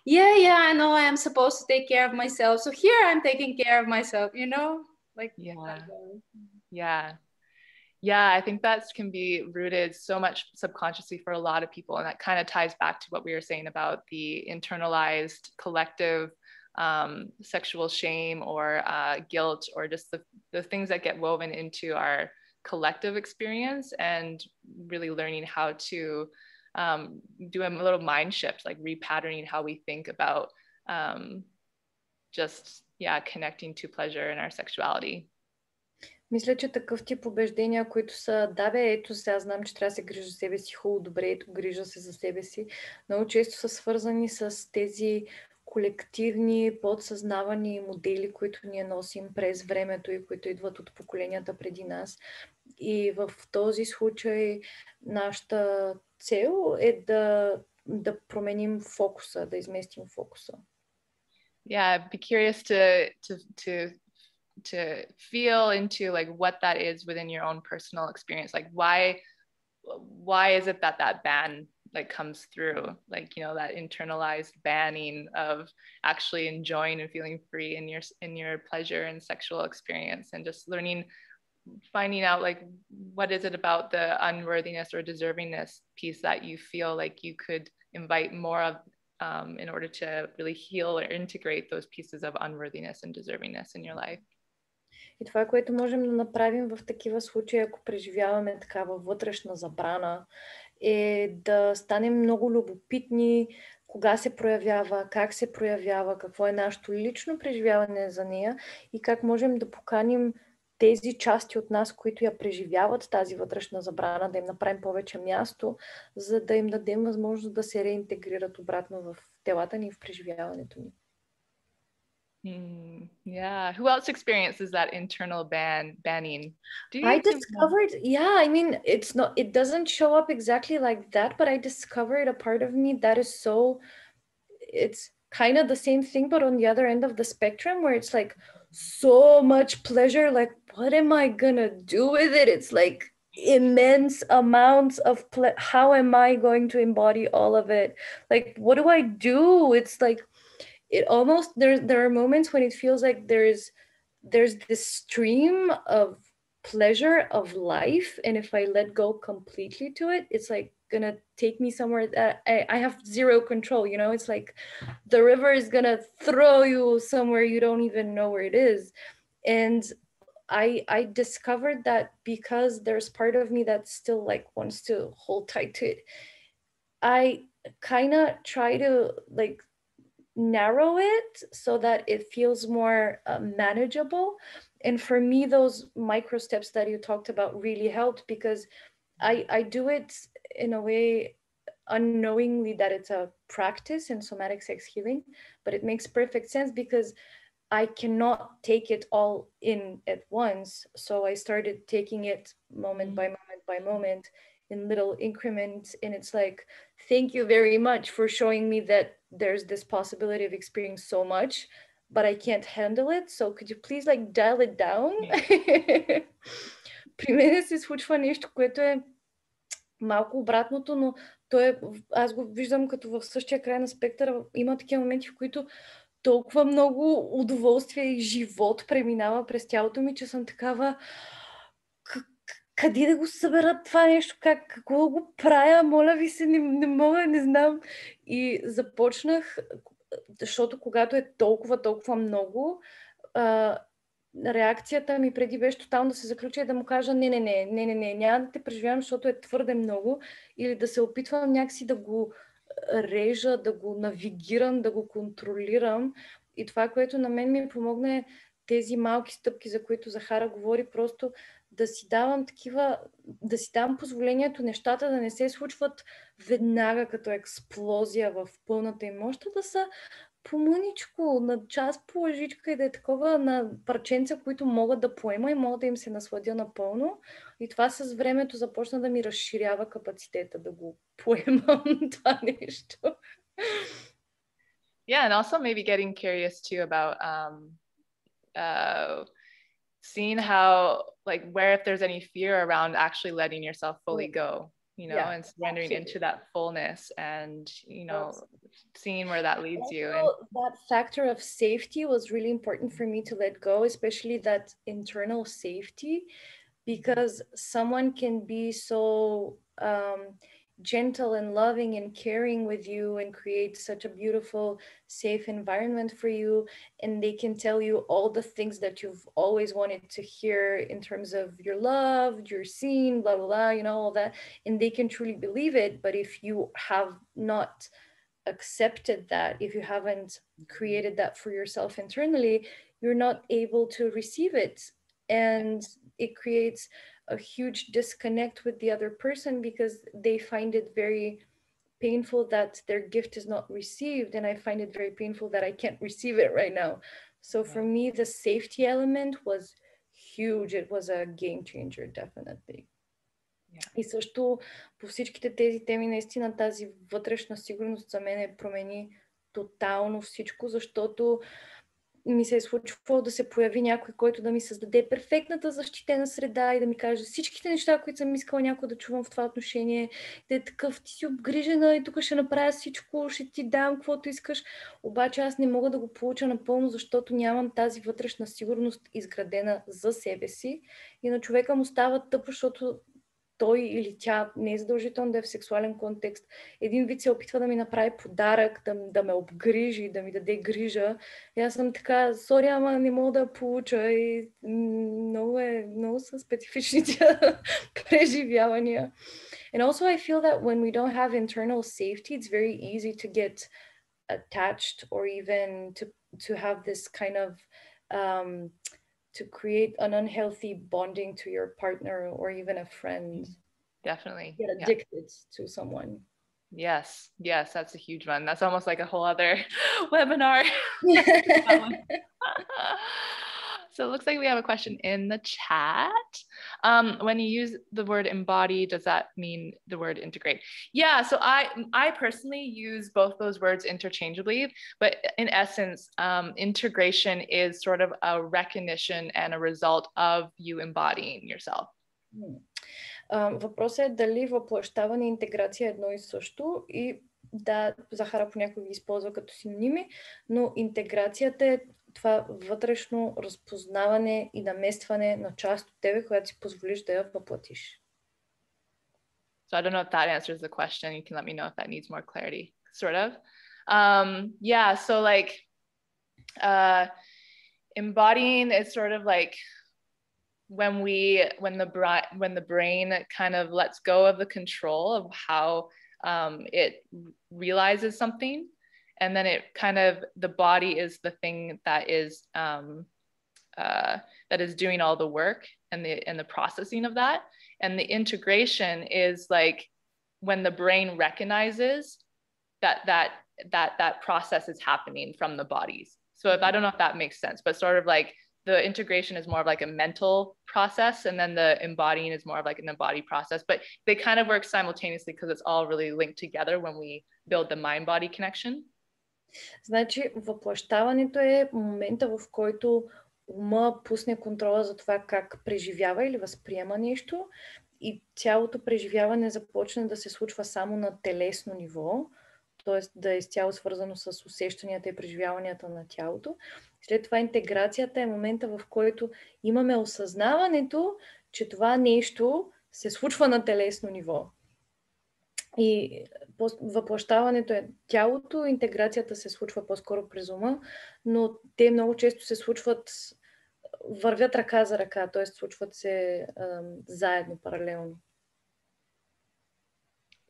yeah, I know I am supposed to take care of myself. So here I'm taking care of myself, you know? Like, Yeah, I think that can be rooted so much subconsciously for a lot of people. And that kind of ties back to what we were saying about the internalized collective sexual shame or guilt, or just the things that get woven into our collective experience, and really learning how to do a little mind shift, like repatterning how we think about connecting to pleasure in our sexuality. Мисля, че такъв тип убеждения, които са, да бе, ето сега знам, че трябва да се грижа за себе си, хубаво, добре, ето грижа се за себе си, много често са свързани с тези колективни, подсъзнавани модели, които ние носим през времето и които идват от поколенията преди нас. И в този случай нашата цел е да променим фокуса, да изместим фокуса. Yeah, be curious to feel into like what that is within your own personal experience. Like why is it that ban like comes through, like, you know, that internalized banning of actually enjoying and feeling free in your pleasure and sexual experience, and just finding out like what is it about the unworthiness or deservingness piece that you feel like you could invite more of in order to really heal or integrate those pieces of unworthiness and deservingness in your life. И това, което можем да направим в такива случаи, ако преживяваме такава вътрешна забрана, е да станем много любопитни кога се проявява, как се проявява, какво е нашето лично преживяване за нея и как можем да поканим тези части от нас, които я преживяват тази вътрешна забрана, да им направим повече място, за да им дадем възможност да се реинтегрират обратно в телата ни и в преживяването ни. Yeah. Who else experiences that internal banning? I discovered, I mean, it doesn't show up exactly like that, but I discovered a part of me that is it's kind of the same thing, but on the other end of the spectrum, where it's like so much pleasure, like what am I gonna do with it? It's like immense amounts of how am I going to embody all of it? Like, what do I do? It's like, it almost, there are moments when it feels like there's this stream of pleasure of life, and if I let go completely to it, it's like gonna take me somewhere that I have zero control, you know? It's like the river is gonna throw you somewhere you don't even know where it is. And I discovered that because there's part of me that still like wants to hold tight to it, I kind of try to like narrow it so that it feels more manageable. And for me, those micro steps that you talked about really helped, because I do it in a way unknowingly that it's a practice in somatic sex healing, but it makes perfect sense because I cannot take it all in at once. So I started taking it moment by moment by moment in little increments, and it's like, thank you very much for showing me that there's this possibility of experiencing so much, but I can't handle it, so could you please like dial it down? При мен се случва нещо, което е малко обратното, но аз го виждам като в същия край на спектъра. Има такива моменти, в които толкова много удоволствие и живот преминава през тялото ми, че съм такава, къде да го събера това нещо, какво да го правя, моля ви се, не мога, не знам. И започнах, защото когато е толкова много, реакцията ми преди беше тотално да се заключа и да му кажа не, няма да те преживявам, защото е твърде много, или да се опитвам някакси да го режа, да го навигирам, да го контролирам. И това, което на мен ми помогна, е тези малки стъпки, за които Захара говори, просто да си давам да си давам позволението нещата да не се случват веднага като експлозия в пълната им мощ, да са по-мъничко, на час по лъжичка и да е такова на парченца, които могат да поема и могат да им се насладя напълно. И това с времето започна да ми разширява капацитета да го поемам това нещо. Yeah, and also maybe getting curious too about seeing how, like, where if there's any fear around actually letting yourself fully go, you know, and surrendering into that fullness and, you know, seeing where that leads you. And that factor of safety was really important for me to let go, especially that internal safety, because someone can be so gentle and loving and caring with you and create such a beautiful, safe environment for you. And they can tell you all the things that you've always wanted to hear in terms of you're loved, you're seen, blah, blah, blah, you know, all that. And they can truly believe it. But if you have not accepted that, if you haven't created that for yourself internally, you're not able to receive it. And it creates a huge disconnect with the other person because they find it very painful that their gift is not received. And I find it very painful that I can't receive it right now. So for me, the safety element was huge. It was a game changer, definitely. И също по всичките тези теми, наистина тази вътрешна сигурност за мен промени тотално всичко, защото ми се е случвало да се появи някой, който да ми създаде перфектната защитена среда и да ми каже всичките неща, които съм искала някой да чувам в това отношение, да е такъв, ти си обгрижена и тук ще направя всичко, ще ти дам каквото искаш. Обаче аз не мога да го получа напълно, защото нямам тази вътрешна сигурност изградена за себе си и на човека му става тъпо, защото той или тя не е задължително да е в сексуален контекст. Един вид се опитва да ми направи подарък, да ме обгрижи, да ми даде грижа. И аз съм така, сори, ама не мога да я получа. И много са специфични тия преживявания. And also I feel that when we don't have internal safety, it's very easy to get attached or even to have this kind of to create an unhealthy bonding to your partner or even a friend. Definitely. Get addicted to someone. Yes, that's a huge one. That's almost like a whole other webinar. So it looks like we have a question in the chat. When you use the word embody, does that mean the word integrate? Yeah, so I personally use both those words interchangeably, but in essence, integration is sort of a recognition and a result of you embodying yourself. Въпросът е дали въплъщаване и интеграция е едно и също. И да, Захара понякога ги използва като синоними, но интеграцията е това вътрешно разпознаване и наместване на част от тебе, която си позволиш да я въплатиш. So I don't know if that answers the question. You can let me know if that needs more clarity, sort of. Yeah, so like embodying is sort of like when the brain kind of lets go of the control of how it realizes something. And then it kind of, the body is the thing that is doing all the work and the processing of that. And the integration is like when the brain recognizes that process is happening from the bodies. So I don't know if that makes sense, but sort of like the integration is more of like a mental process, and then the embodying is more of like an embodied process. But they kind of work simultaneously because it's all really linked together when we build the mind-body connection. Значи, въплъщаването е момента, в който ума пусне контрола за това как преживява или възприема нещо и цялото преживяване започне да се случва само на телесно ниво, т.е. да е изцяло свързано с усещанията и преживяванията на тялото. След това интеграцията е момента, в който имаме осъзнаването, че това нещо се случва на телесно ниво. И въплъщаването е тялото, интеграцията се случва по-скоро през ума, но те много често се случват, вървят ръка за ръка, т.е. случват се заедно, паралелно.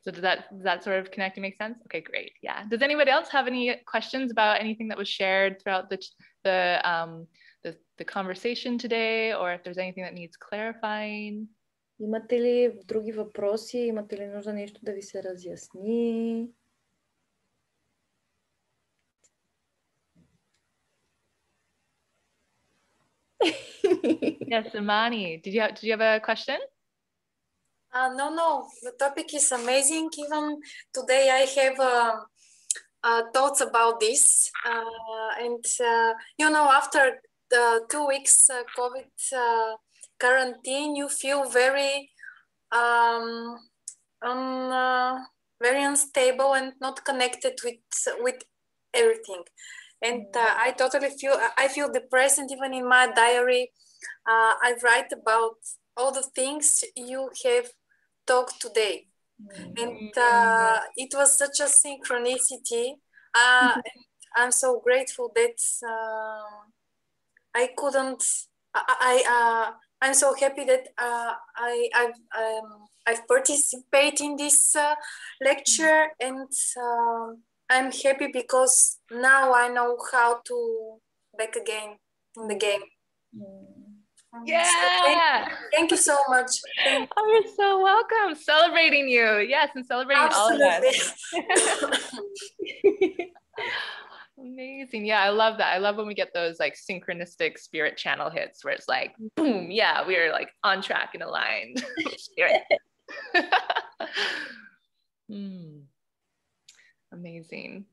So does that sort of connect and make sense? Okay, great. Yeah. Does anybody else have any questions about anything that was shared throughout the conversation today, or if there's anything that needs clarifying? Имате ли други въпроси? Имате ли нужда нещо да ви се разясни? Yes, Imani, did you have a question? No, the topic is amazing. Even today I have thoughts about this. And after the 2 weeks COVID quarantine, you feel very very unstable and not connected with everything. And I feel depressed, and even in my diary, I write about all the things you have talked today. And it was such a synchronicity. I'm so grateful that I couldn't. I'm so happy that I've participated in this lecture, and I'm happy because now I know how to back again in the game. Yeah. So thank you so much. Oh, you're so welcome. Celebrating you. Yes, and celebrating Absolutely. all of us. Amazing. Yeah, I love that. I love when we get those like synchronistic spirit channel hits where it's like, boom, yeah, we're like on track and aligned. Amazing.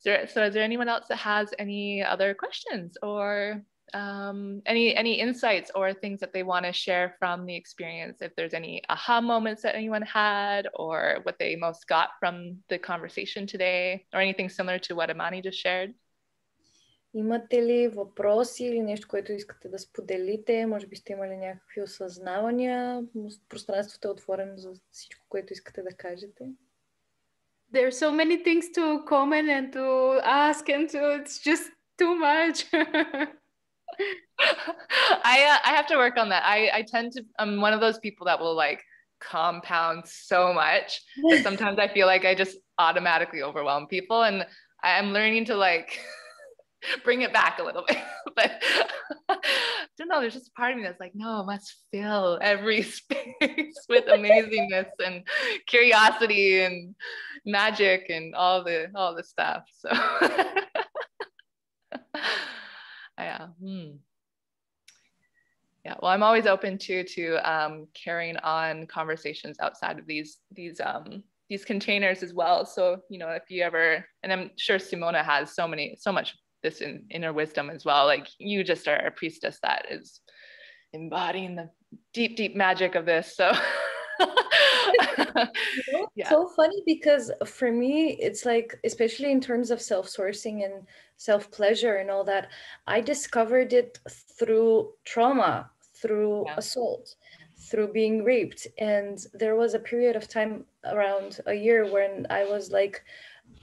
So is there anyone else that has any other questions or any insights or things that they want to share from the experience? If there's any aha moments that anyone had, or what they most got from the conversation today, or anything similar to what Amani just shared? Имате ли въпроси или нещо, което искате да споделите? Може би сте имали някакви осъзнавания. Пространството е отворено за всичко, което искате да кажете. There are so many things to comment and to ask, and it's just too much. I have to work on that. I tend to, I'm one of those people that will like compound so much that sometimes I feel like I just automatically overwhelm people, and I'm learning to like bring it back a little bit. But I don't know, there's just a part of me that's like, no, let's fill every space with amazingness and curiosity and magic and all the stuff. So yeah. Yeah, well, I'm always open to carrying on conversations outside of these containers as well. So, you know, if you ever, and I'm sure Simona has so much this inner wisdom as well. Like, you just are a priestess that is embodying the deep magic of this. So yeah. So funny, because for me, it's like, especially in terms of self-sourcing and self-pleasure and all that, I discovered it through trauma, through assault, through being raped. And there was a period of time around a year when I was like,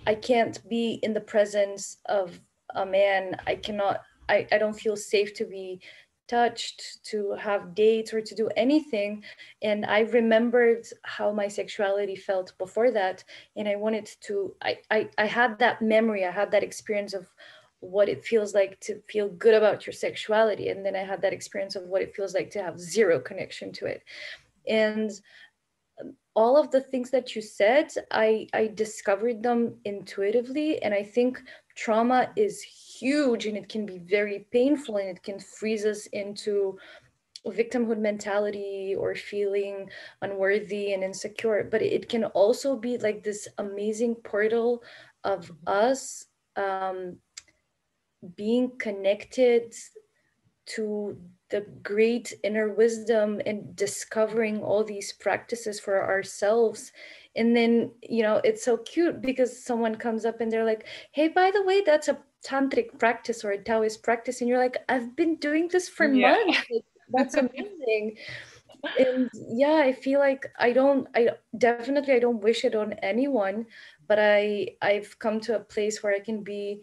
I can't be in the presence of a man. I don't feel safe to be touched, to have dates, or to do anything. And I remembered how my sexuality felt before that, and I wanted to, I had that memory, I had that experience of what it feels like to feel good about your sexuality, and then I had that experience of what it feels like to have zero connection to it. And all of the things that you said, I discovered them intuitively. And I think trauma is huge, and it can be very painful, and it can freeze us into victimhood mentality or feeling unworthy and insecure. But it can also be like this amazing portal of us being connected to the great inner wisdom and discovering all these practices for ourselves. And then, you know, it's so cute because someone comes up and they're like, hey, by the way, that's a tantric practice or a Taoist practice. And you're like, I've been doing this for months. Like, that's amazing. And yeah, I feel like I don't wish it on anyone, but I've come to a place where I can be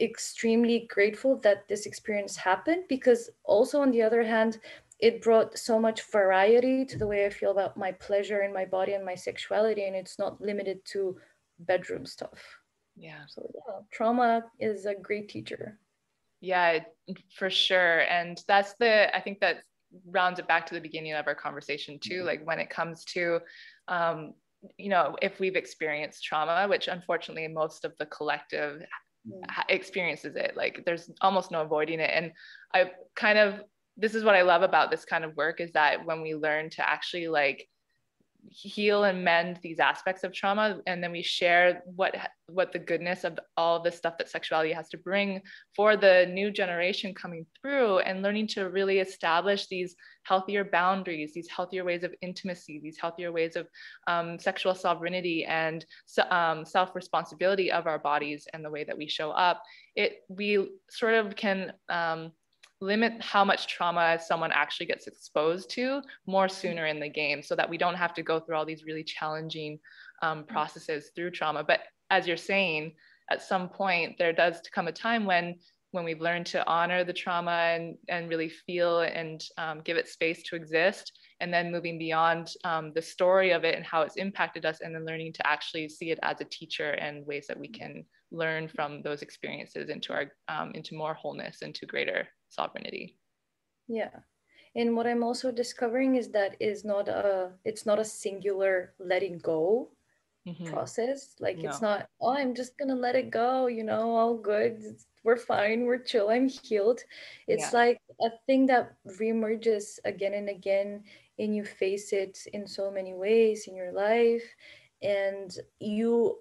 extremely grateful that this experience happened, because also, on the other hand, it brought so much variety to the way I feel about my pleasure in my body and my sexuality, and it's not limited to bedroom stuff. Yeah. So yeah, trauma is a great teacher. Yeah, for sure. And I think that rounds it back to the beginning of our conversation too. Like, when it comes to you know, if we've experienced trauma, which unfortunately most of the collective experiences it, like there's almost no avoiding it. And this is what I love about this kind of work, is that when we learn to actually like heal and mend these aspects of trauma, and then we share what the goodness of all the stuff that sexuality has to bring for the new generation coming through, and learning to really establish these healthier boundaries, these healthier ways of intimacy, these healthier ways of sexual sovereignty and self-responsibility of our bodies and the way that we show up. We sort of can limit how much trauma someone actually gets exposed to more sooner in the game, so that we don't have to go through all these really challenging processes through trauma. But as you're saying, at some point there does come a time when we've learned to honor the trauma and really feel and give it space to exist, and then moving beyond the story of it and how it's impacted us, and then learning to actually see it as a teacher and ways that we can learn from those experiences into more wholeness, into greater sovereignty. Yeah. And what I'm also discovering is that it's not a singular letting go process. Like, it's not, oh, I'm just gonna let it go, all good, we're fine, we're chill, I'm healed. It's like a thing that reemerges again and again, and you face it in so many ways in your life, and you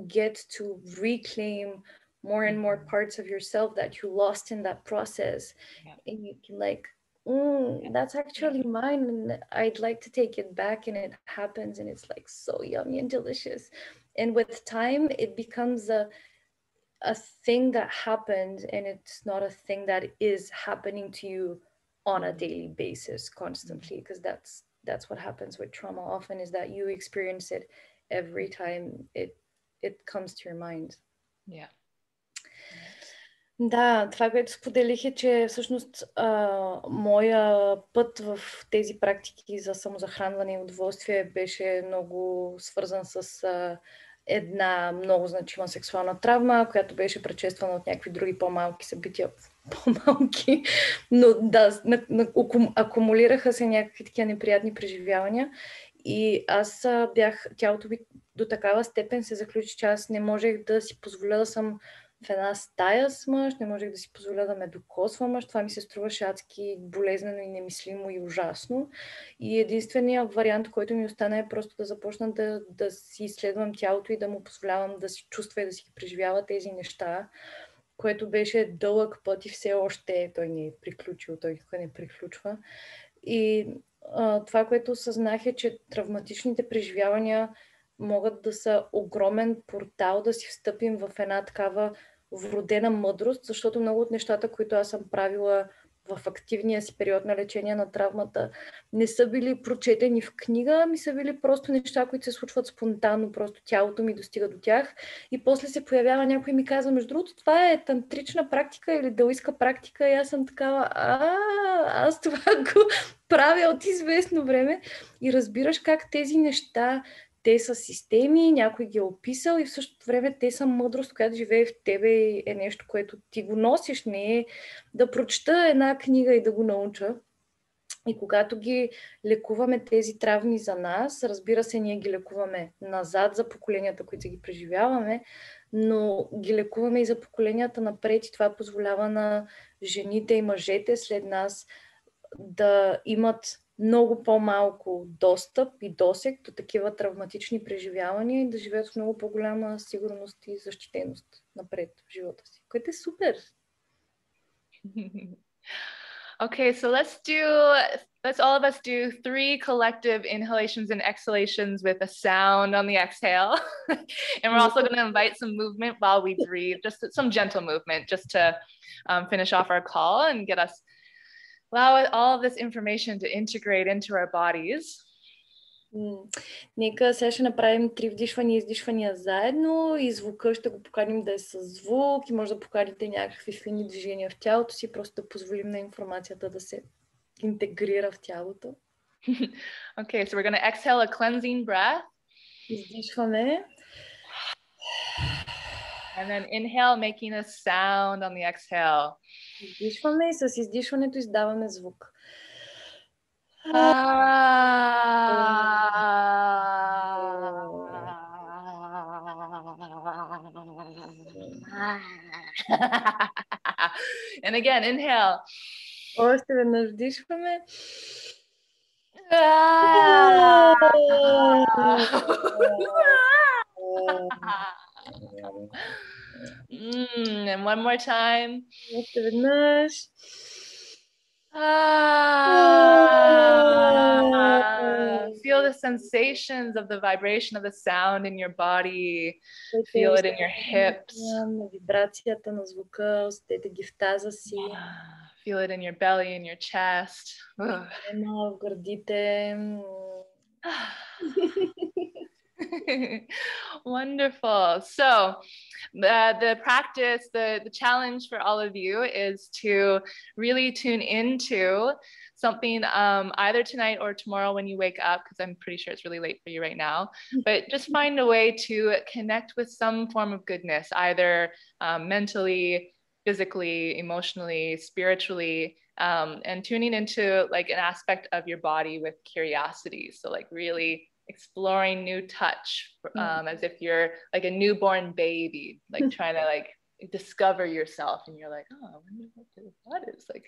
get to reclaim more and more parts of yourself that you lost in that process. And you can like, that's actually mine, and I'd like to take it back, and it happens, and it's like so yummy and delicious. And with time it becomes a thing that happened, and it's not a thing that is happening to you on a daily basis constantly, because that's what happens with trauma often, is that you experience it every time it comes to your mind. Yeah. Да, това, което споделих, е, че всъщност моя път в тези практики за самозахранване и удоволствие беше много свързан с една много значима сексуална травма, която беше предшествана от някакви други по-малки събития, по-малки, но да, акумулираха се някакви такива неприятни преживявания. И аз тялото ми до такава степен се заключи, че аз не можех да си позволя да съм в една стая с мъж, не можех да си позволя да ме докосва мъж. Това ми се струваше адски болезнено и немислимо и ужасно. И единственият вариант, който ми остана, е просто да започна да си изследвам тялото и да му позволявам да си чувства и да си ги преживява тези неща, което беше дълъг път и все още той не е приключил, той никога не приключва. И това, което осъзнах, е, че травматичните преживявания могат да са огромен портал да си встъпим в една такава вродена мъдрост, защото много от нещата, които аз съм правила в активния си период на лечение на травмата, не са били прочетени в книга, ми са били просто неща, които се случват спонтанно, просто тялото ми достига до тях и после се появява някой и ми казва, между другото, това е тантрична практика или даоистка практика, и аз съм такава, аз това го правя от известно време, и разбираш как тези неща, те са системи, някой ги е описал, и в същото време те са мъдрост, която живее в тебе и е нещо, което ти го носиш, не е да прочета една книга и да го науча. И когато ги лекуваме тези травми за нас, разбира се, ние ги лекуваме назад за поколенията, които ги преживяваме, но ги лекуваме и за поколенията напред, и това позволява на жените и мъжете след нас да имат много по-малко достъп и досег до такива травматични преживявания и да живеят с много по-голяма сигурност и защитеност напред в живота си, което е супер. Okay, so let's all of us do 3 collective inhalations and exhalations with a sound on the exhale. And we're also going to invite some movement while we breathe, just some gentle movement, just to finish off our call and allow all of this information to integrate into our bodies. Нека сега ще направим 3 вдишвания и издишвания заедно, и звука ще го поканим да е с звук, и може да поканите някакви фини движения в тялото си, просто да позволим на информацията да се интегрира в тялото. Okay, so we're going to exhale a cleansing breath. Издишваме. And then inhale, making a sound on the exhale. Издишваме и с издишването издаваме звук. And again, inhale. Още веднъж вдишваме. And one more time. Още веднъж. Feel the sensations of the vibration of the sound in your body. Feel it in your hips. На вибрацията на звука, усетете ги в таза си. Feel it in your belly, in your chest. В гърдите. Wonderful. So the practice, the challenge for all of you is to really tune into something either tonight or tomorrow when you wake up, because I'm pretty sure it's really late for you right now, but just find a way to connect with some form of goodness, either mentally, physically, emotionally, spiritually, and tuning into like an aspect of your body with curiosity. So like really exploring new touch, as if you're like a newborn baby, like trying to like discover yourself, and you're like, oh, I wonder what that is like.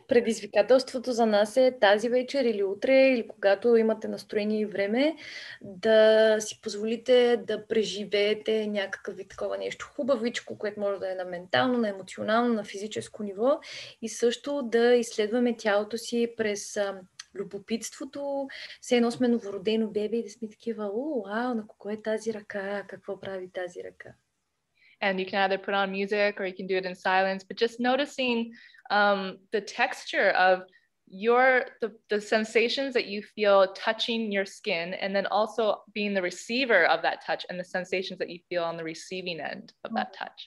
Предизвикателството за нас е тази вечер или утре, или когато имате настроение и време, да си позволите да преживеете някакъв вид такова нещо хубавичко, което може да е на ментално, на емоционално, на физическо ниво, и също да изследваме тялото си през любопитството, все едно сме новородено бебе и да сме такива, вау, на кого е тази ръка, какво прави тази ръка. And you can either put on music or you can do it in silence, but just noticing the texture of the sensations that you feel touching your skin, and then also being the receiver of that touch and the sensations that you feel on the receiving end of that touch.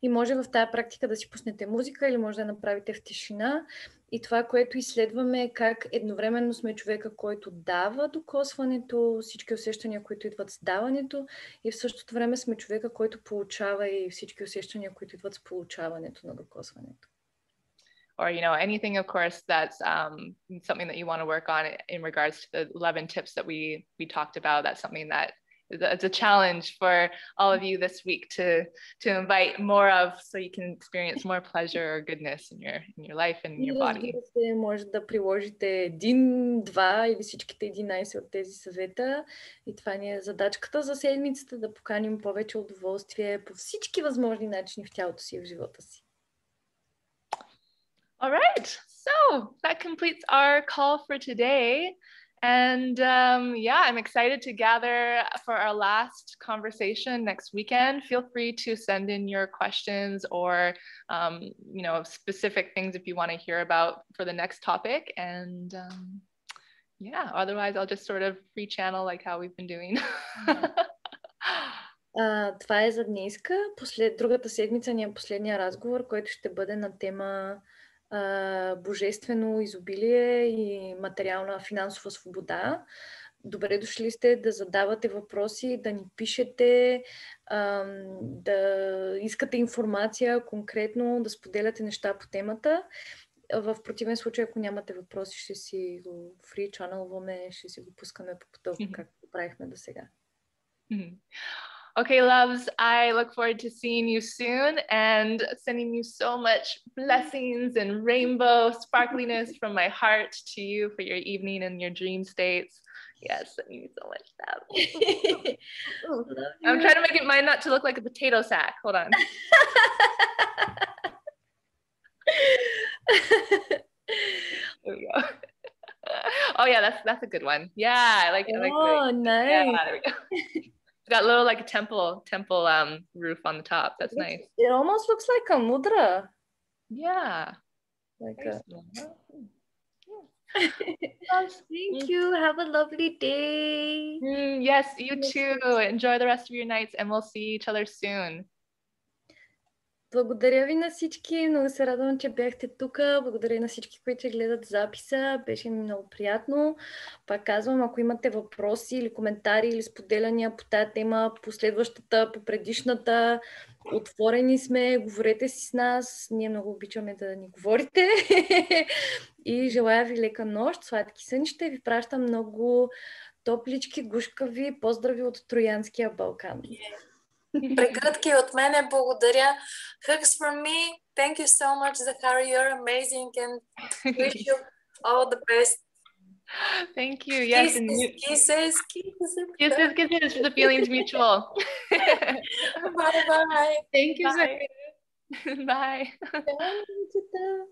И може в тази практика да си пуснете музика или може да направите в тишина. И това, което изследваме, е как едновременно сме човека, който дава докосването, всички усещания, които идват с даването, и в същото време сме човека, който получава и всички усещания, които идват с получаването на докосването. Or, you know, anything, of course, that's something that you want to work on in regards to the 11 tips that we talked about. That's something that it's a challenge for all of you this week to invite more of, so you can experience more pleasure or goodness in your life and in your body. Може да приложите един, два или всичките 11 от тези съвета. И това ни е задачката за седмицата, да поканим повече удоволствие по всички възможни начини в тялото си и в живота си. All right, so that completes our call for today. And yeah, I'm excited to gather for our last conversation next weekend. Feel free to send in your questions or, you know, specific things if you want to hear about for the next topic. And yeah, otherwise I'll just sort of free channel like how we've been doing. Това е за днеска. Другата седмица ни е последния разговор, който ще бъде на тема божествено изобилие и материална финансова свобода. Добре дошли сте да задавате въпроси, да ни пишете, да искате информация конкретно, да споделяте неща по темата. В противен случай, ако нямате въпроси, ще си го free channelваме, ще си го пускаме по поток, както правихме до сега. Okay, loves, I look forward to seeing you soon and sending you so much blessings and rainbow sparkliness from my heart to you for your evening and your dream states. Yes, sending you so much love. I'm trying to make it mine not to look like a potato sack. Hold on. There we go. Oh yeah, that's a good one. Yeah, I like it. Oh, nice. Yeah, there we go. Got a little like a temple roof on the top. That's nice. It almost looks like a mudra. Yeah. Like Nice. Thank you. Have a lovely day. Yes, you too. Enjoy the rest of your nights and we'll see each other soon. Благодаря ви на всички. Много се радвам, че бяхте тук. Благодаря на всички, които гледат записа. Беше ми много приятно. Пак казвам, ако имате въпроси или коментари или споделяния по тази тема, по следващата, по предишната, отворени сме, говорете си с нас. Ние много обичаме да ни говорите. И желая ви лека нощ, сладки сънища. Ви пращам много топлички, гушкави поздрави от Троянския Балкан. Прегръдки от мене, благодаря. Hugs from me. Thank you so much, Захара. You're amazing and wish you all the best. Thank you. Yes. Kisses. Kisses for the feelings mutual. Bye. Thank you, Bye. Захара. Bye. Bye.